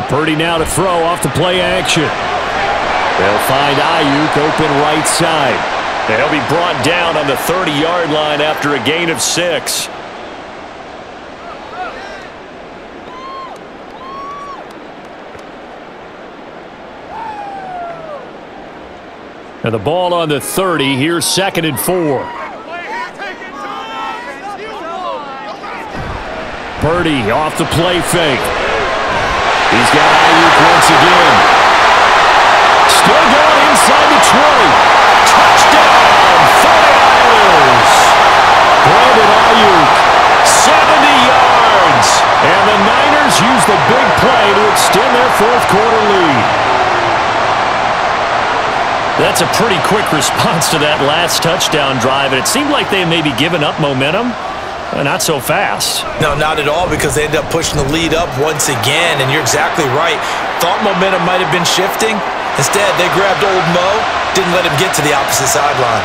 A: Purdy now to throw off the play action. They'll find Ayuk open right side. And he'll be brought down on the 30-yard line after a gain of 6. And the ball on the 30. Here's 2nd and 4. Purdy off the play fake. He's got Ayuk once again. Still going inside the 20. Touchdown, 49ers. Brandon Ayuk, 70 yards. And the Niners use the big play to extend their fourth quarter lead. That's a pretty quick response to that last touchdown drive, and it seemed like they may be giving up momentum. Not so fast.
B: No, not at all, because they ended up pushing the lead up once again, and you're exactly right. Thought momentum might have been shifting. Instead, they grabbed old Mo, didn't let him get to the opposite sideline.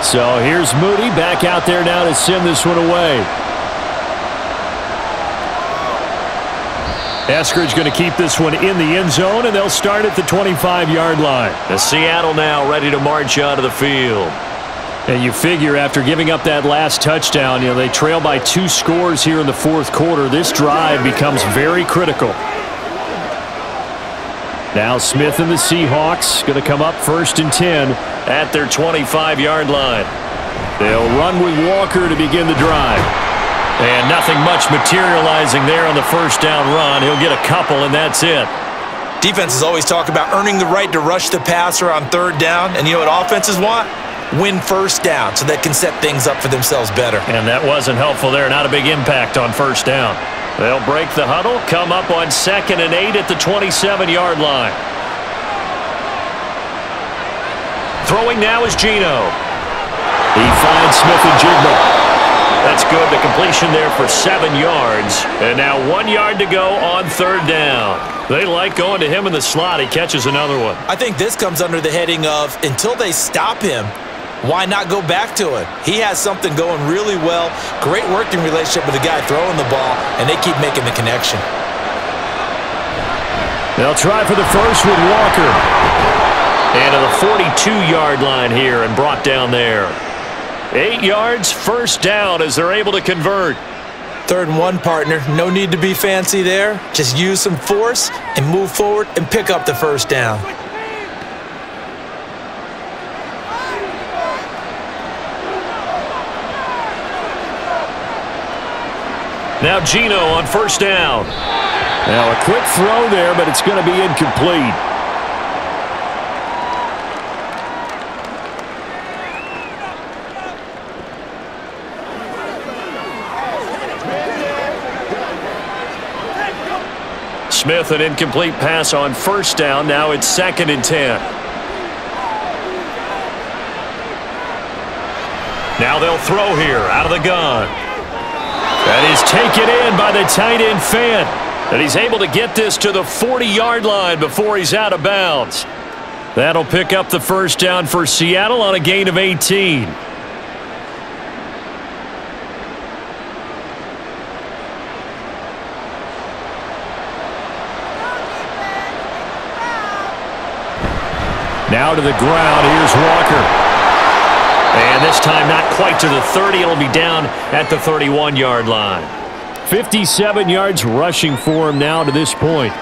A: So here's Moody back out there now to send this one away. Eskridge going to keep this one in the end zone, and they'll start at the 25-yard line. The Seattle now ready to march out of the field. And you figure after giving up that last touchdown, they trail by 2 scores here in the fourth quarter. This drive becomes very critical. Now Smith and the Seahawks going to come up 1st and 10 at their 25-yard line. They'll run with Walker to begin the drive. And nothing much materializing there on the first down run. He'll get a couple, and that's it.
B: Defenses always talk about earning the right to rush the passer on 3rd down. And you know what offenses want? Win 1st down so they can set things up for themselves better.
A: And that wasn't helpful there. Not a big impact on 1st down. They'll break the huddle, come up on 2nd and 8 at the 27-yard line. Throwing now is Geno. He finds Smith-Njigba. That's good. The completion there for 7 yards. And now 1 yard to go on 3rd down. They like going to him in the slot. He catches another one.
B: I think this comes under the heading of until they stop him, why not go back to it? He has something going really well. Great working relationship with the guy throwing the ball, and they keep making the connection.
A: They'll try for the first with Walker. And to the 42-yard line here and brought down there. 8 yards, 1st down as they're able to convert.
B: 3rd and 1, partner. No need to be fancy there. Just use some force and move forward and pick up the first down.
A: Now Gino on 1st down. Now a quick throw there, but it's going to be incomplete. Smith, an incomplete pass on 1st down. Now it's 2nd and 10. Now they'll throw here out of the gun. That is taken in by the tight end Fant. And he's able to get this to the 40-yard line before he's out of bounds. That'll pick up the 1st down for Seattle on a gain of 18. Now to the ground. Here's Walker. And this time not quite to the 30. It'll be down at the 31-yard line. 57 yards rushing for him now to this point.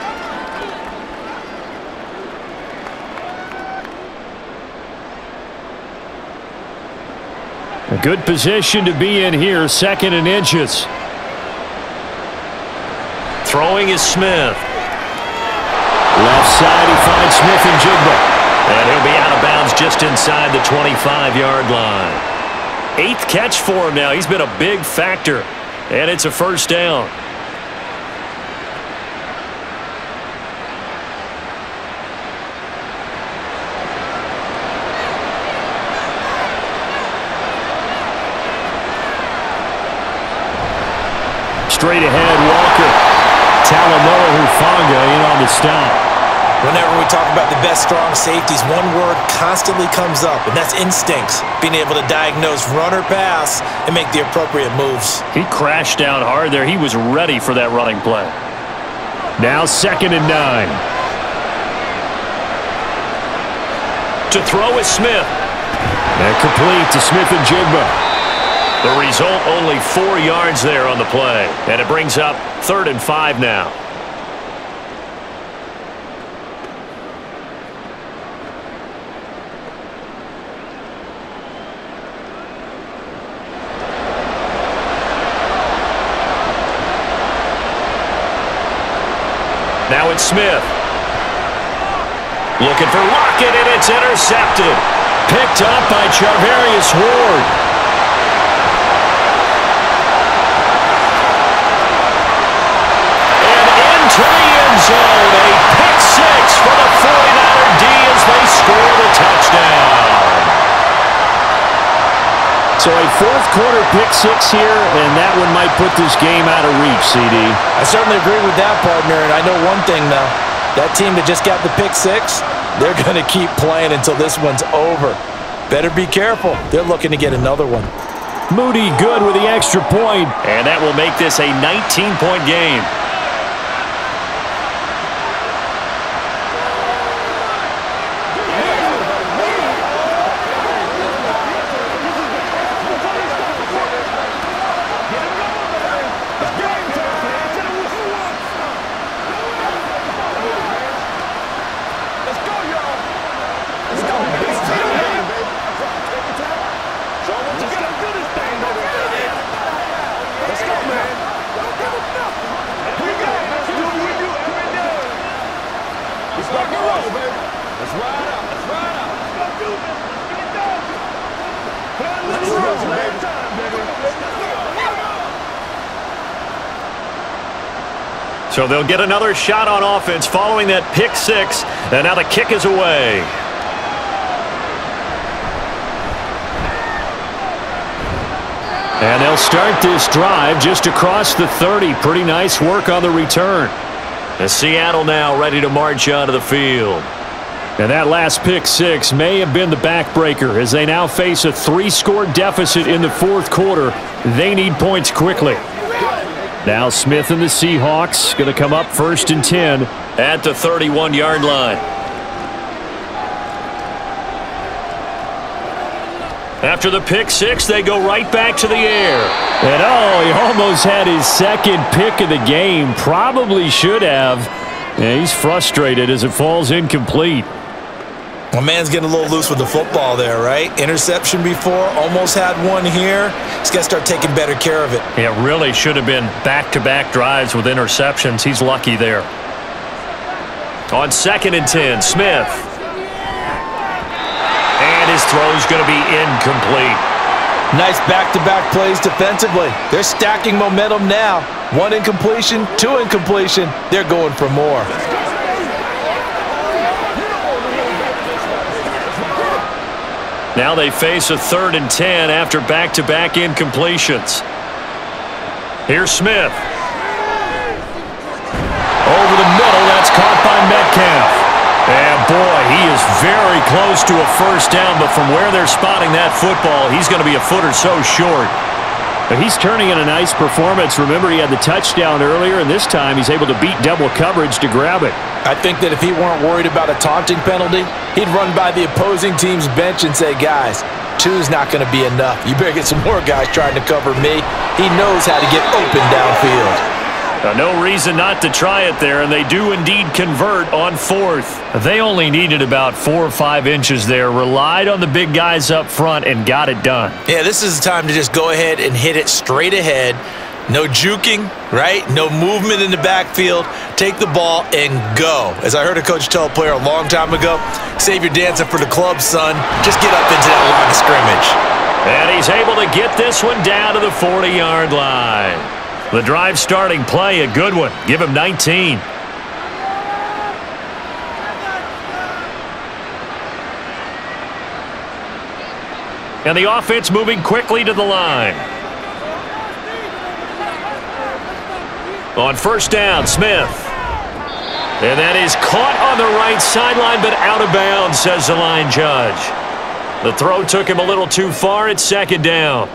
A: A good position to be in here. 2nd and inches. Throwing is Smith. Left side, he finds Smith and Jigba. And he'll be out of bounds just inside the 25-yard line. 8th catch for him now. He's been a big factor. And it's a 1st down. Straight ahead, Walker. Talanoa Hufanga in on the stop.
B: Whenever we talk about the best strong safeties, one word constantly comes up, and that's instincts. Being able to diagnose run or pass and make the appropriate moves.
A: He crashed down hard there. He was ready for that running play. Now 2nd and 9. To throw is Smith. And complete to Smith and Jigba. The result, only 4 yards there on the play. And it brings up 3rd and 5 now. Now it's Smith. Looking for Lockett, and it's intercepted. Picked up by Charvarius Ward. And into the end zone. A pick 6 for the 49er D as they score the touchdown. So a 4th quarter pick 6 here, and that one might put this game out of reach, CD.
B: I certainly agree with that, partner, and I know one thing, though. That team that just got the pick 6, they're going to keep playing until this one's over. Better be careful. They're looking to get another one.
A: Moody good with the extra point, and that will make this a 19-point game. So they'll get another shot on offense following that pick 6, and now the kick is away. And they'll start this drive just across the 30. Pretty nice work on the return. And Seattle now ready to march onto the field. And that last pick 6 may have been the backbreaker as they now face a 3-score deficit in the 4th quarter. They need points quickly. Now Smith and the Seahawks going to come up 1st and 10 at the 31-yard line. After the pick six, they go right back to the air. And oh, he almost had his second pick of the game. Probably should have. Yeah, he's frustrated as it falls incomplete.
B: My man's getting a little loose with the football there, right? Interception before, almost had one here. He's got to start taking better care of it.
A: Yeah, really should have been back-to-back drives with interceptions. He's lucky there. On 2nd and 10, Smith. And his throw's going to be incomplete.
B: Nice back-to-back plays defensively. They're stacking momentum now. 1 incompletion, 2 incompletion. They're going for more.
A: Now they face a 3rd and 10 after back-to-back incompletions. Here's Smith. Over the middle, that's caught by Metcalf. And boy, he is very close to a first down, but from where they're spotting that football, he's going to be a foot or so short. But he's turning in a nice performance. Remember, he had the touchdown earlier, and this time he's able to beat double coverage to grab it.
B: I think that if he weren't worried about a taunting penalty, he'd run by the opposing team's bench and say, guys, 2's not going to be enough. You better get some more guys trying to cover me. He knows how to get open downfield.
A: No reason not to try it there, and they do indeed convert on 4th. They only needed about 4 or 5 inches there, relied on the big guys up front, and got it done.
B: Yeah, this is the time to just go ahead and hit it straight ahead. No juking, right? No movement in the backfield. Take the ball and go. As I heard a coach tell a player a long time ago, save your dancing for the club, son. Just get up into that line of scrimmage.
A: And he's able to get this one down to the 40-yard line. The drive starting play, a good one. Give him 19. And the offense moving quickly to the line. On 1st down, Smith. And that is caught on the right sideline, but out of bounds, says the line judge. The throw took him a little too far. It's 2nd down.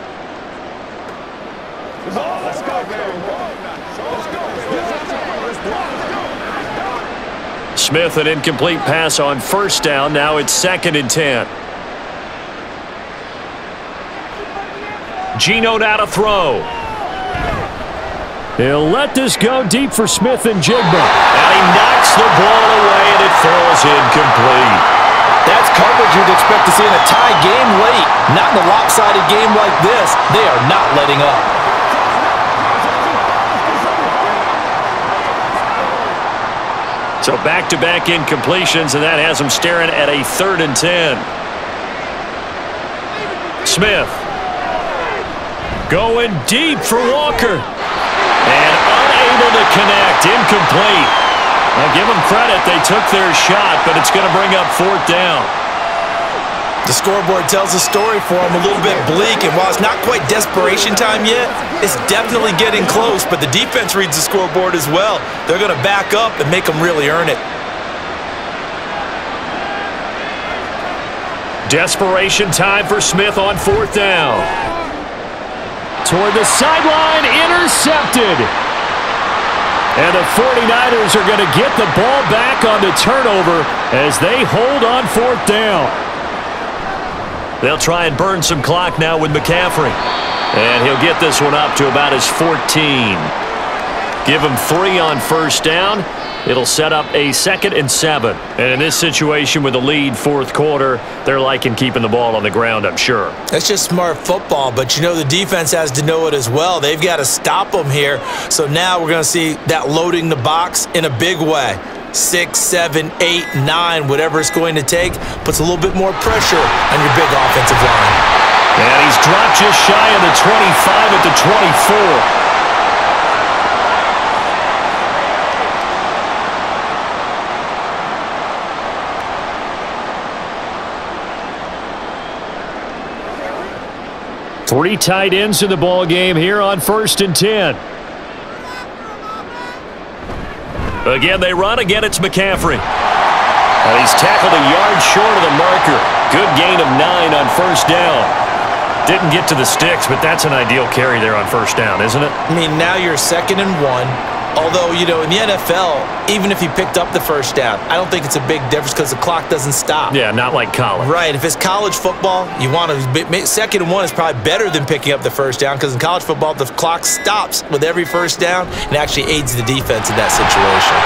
A: Smith, an incomplete pass on 1st down. Now it's 2nd and 10. Geno now to throw. He'll let this go deep for Smith and Jigba. And he knocks the ball away, and it falls incomplete.
B: That's coverage you'd expect to see in a tie game late. Not in a lopsided game like this. They are not letting up.
A: So back-to-back incompletions, and that has them staring at a 3rd and 10. Smith. Going deep for Walker. And unable to connect. Incomplete. I'll give them credit. They took their shot, but it's going to bring up 4th down.
B: The scoreboard tells a story for them, a little bit bleak, and while it's not quite desperation time yet, it's definitely getting close, but the defense reads the scoreboard as well. They're going to back up and make them really earn it.
A: Desperation time for Smith on 4th down. Toward the sideline, intercepted. And the 49ers are going to get the ball back on the turnover as they hold on 4th down. They'll try and burn some clock now with McCaffrey. And he'll get this one up to about his 14. Give him 3 on 1st down. It'll set up a 2nd and 7. And in this situation with the lead 4th quarter, they're liking keeping the ball on the ground, I'm sure.
B: That's just smart football, but you know the defense has to know it as well. They've got to stop them here. So now we're going to see that loading the box in a big way. 6, 7, 8, 9, whatever it's going to take, puts a little bit more pressure on your big offensive line.
A: And he's dropped just shy of the 25 at the 24. Three tight ends in the ball game here on 1st and 10. Again, they run. Again, it's McCaffrey. And he's tackled a yard short of the marker. Good gain of 9 on 1st down. Didn't get to the sticks, but that's an ideal carry there on 1st down, isn't it?
B: I mean, now you're 2nd and 1. Although, you know, in the NFL, even if he picked up the first down, I don't think it's a big difference because the clock doesn't stop.
A: Yeah, not like college.
B: Right. If it's college football, you want to – second and one is probably better than picking up the first down because in college football, the clock stops with every first down and actually aids the defense in that situation.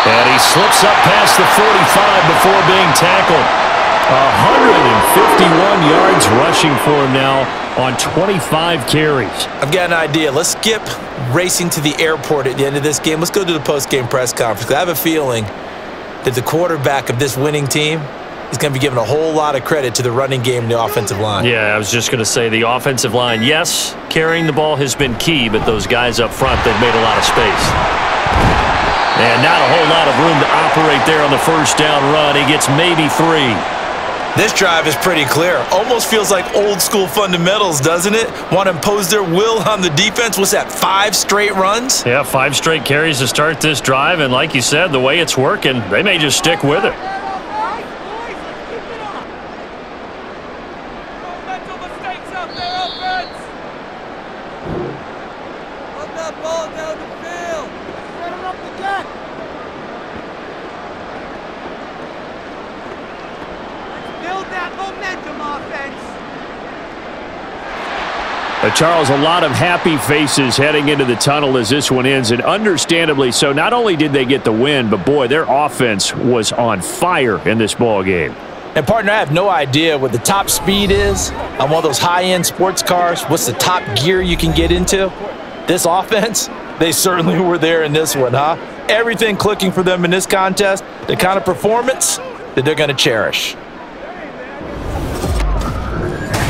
A: And he slips up past the 45 before being tackled. 151 yards rushing for him now on 25 carries.
B: I've got an idea. Let's skip racing to the airport at the end of this game. Let's go to the post-game press conference. I have a feeling that the quarterback of this winning team is going to be giving a whole lot of credit to the running game and the offensive line.
A: Yeah, I was just going to say the offensive line, yes, carrying the ball has been key, but those guys up front, they've made a lot of space. And not a whole lot of room to operate there on the first down run. He gets maybe 3.
B: This drive is pretty clear. Almost feels like old school fundamentals, doesn't it? Want to impose their will on the defense. What's that, 5 straight runs?
A: Yeah, 5 straight carries to start this drive. And like you said, the way it's working, they may just stick with it. Charles, a lot of happy faces heading into the tunnel as this one ends, and understandably so. Not only did they get the win, but boy, their offense was on fire in this ball game.
B: And partner, I have no idea what the top speed is on one of those high-end sports cars. What's the top gear you can get into? This offense, they certainly were there in this one, huh? Everything clicking for them in this contest, the kind of performance that they're going to cherish.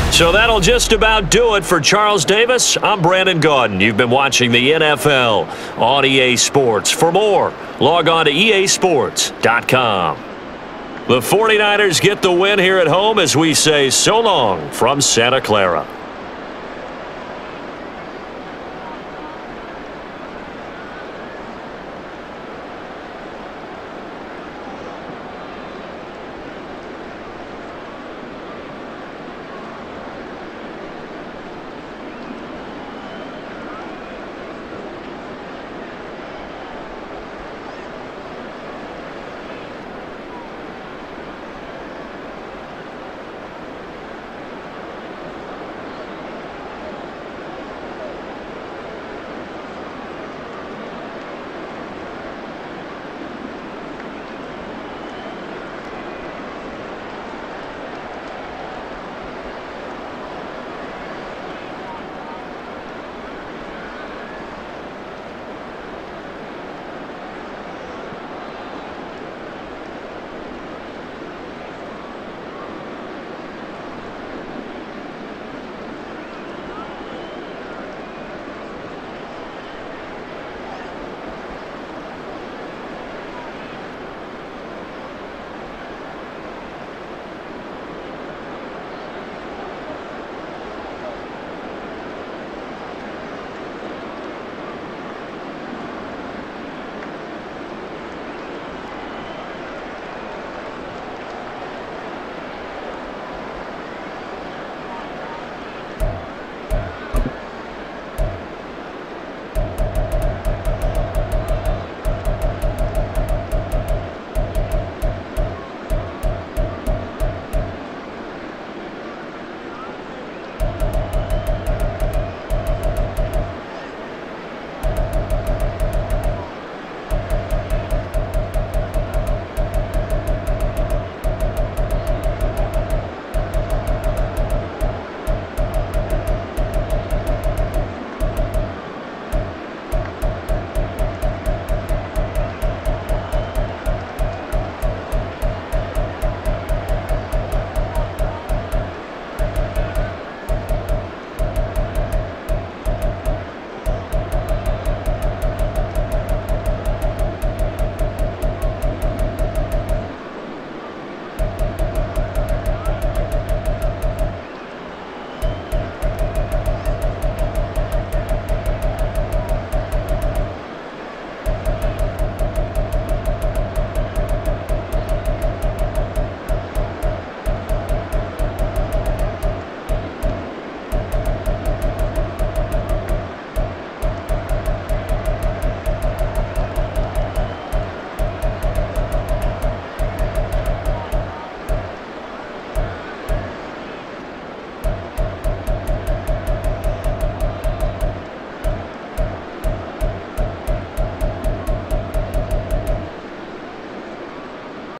A: So that'll just about do it for Charles Davis. I'm Brandon Gaudin. You've been watching the NFL on EA Sports. For more, log on to easports.com. The 49ers get the win here at home as we say so long from Santa Clara.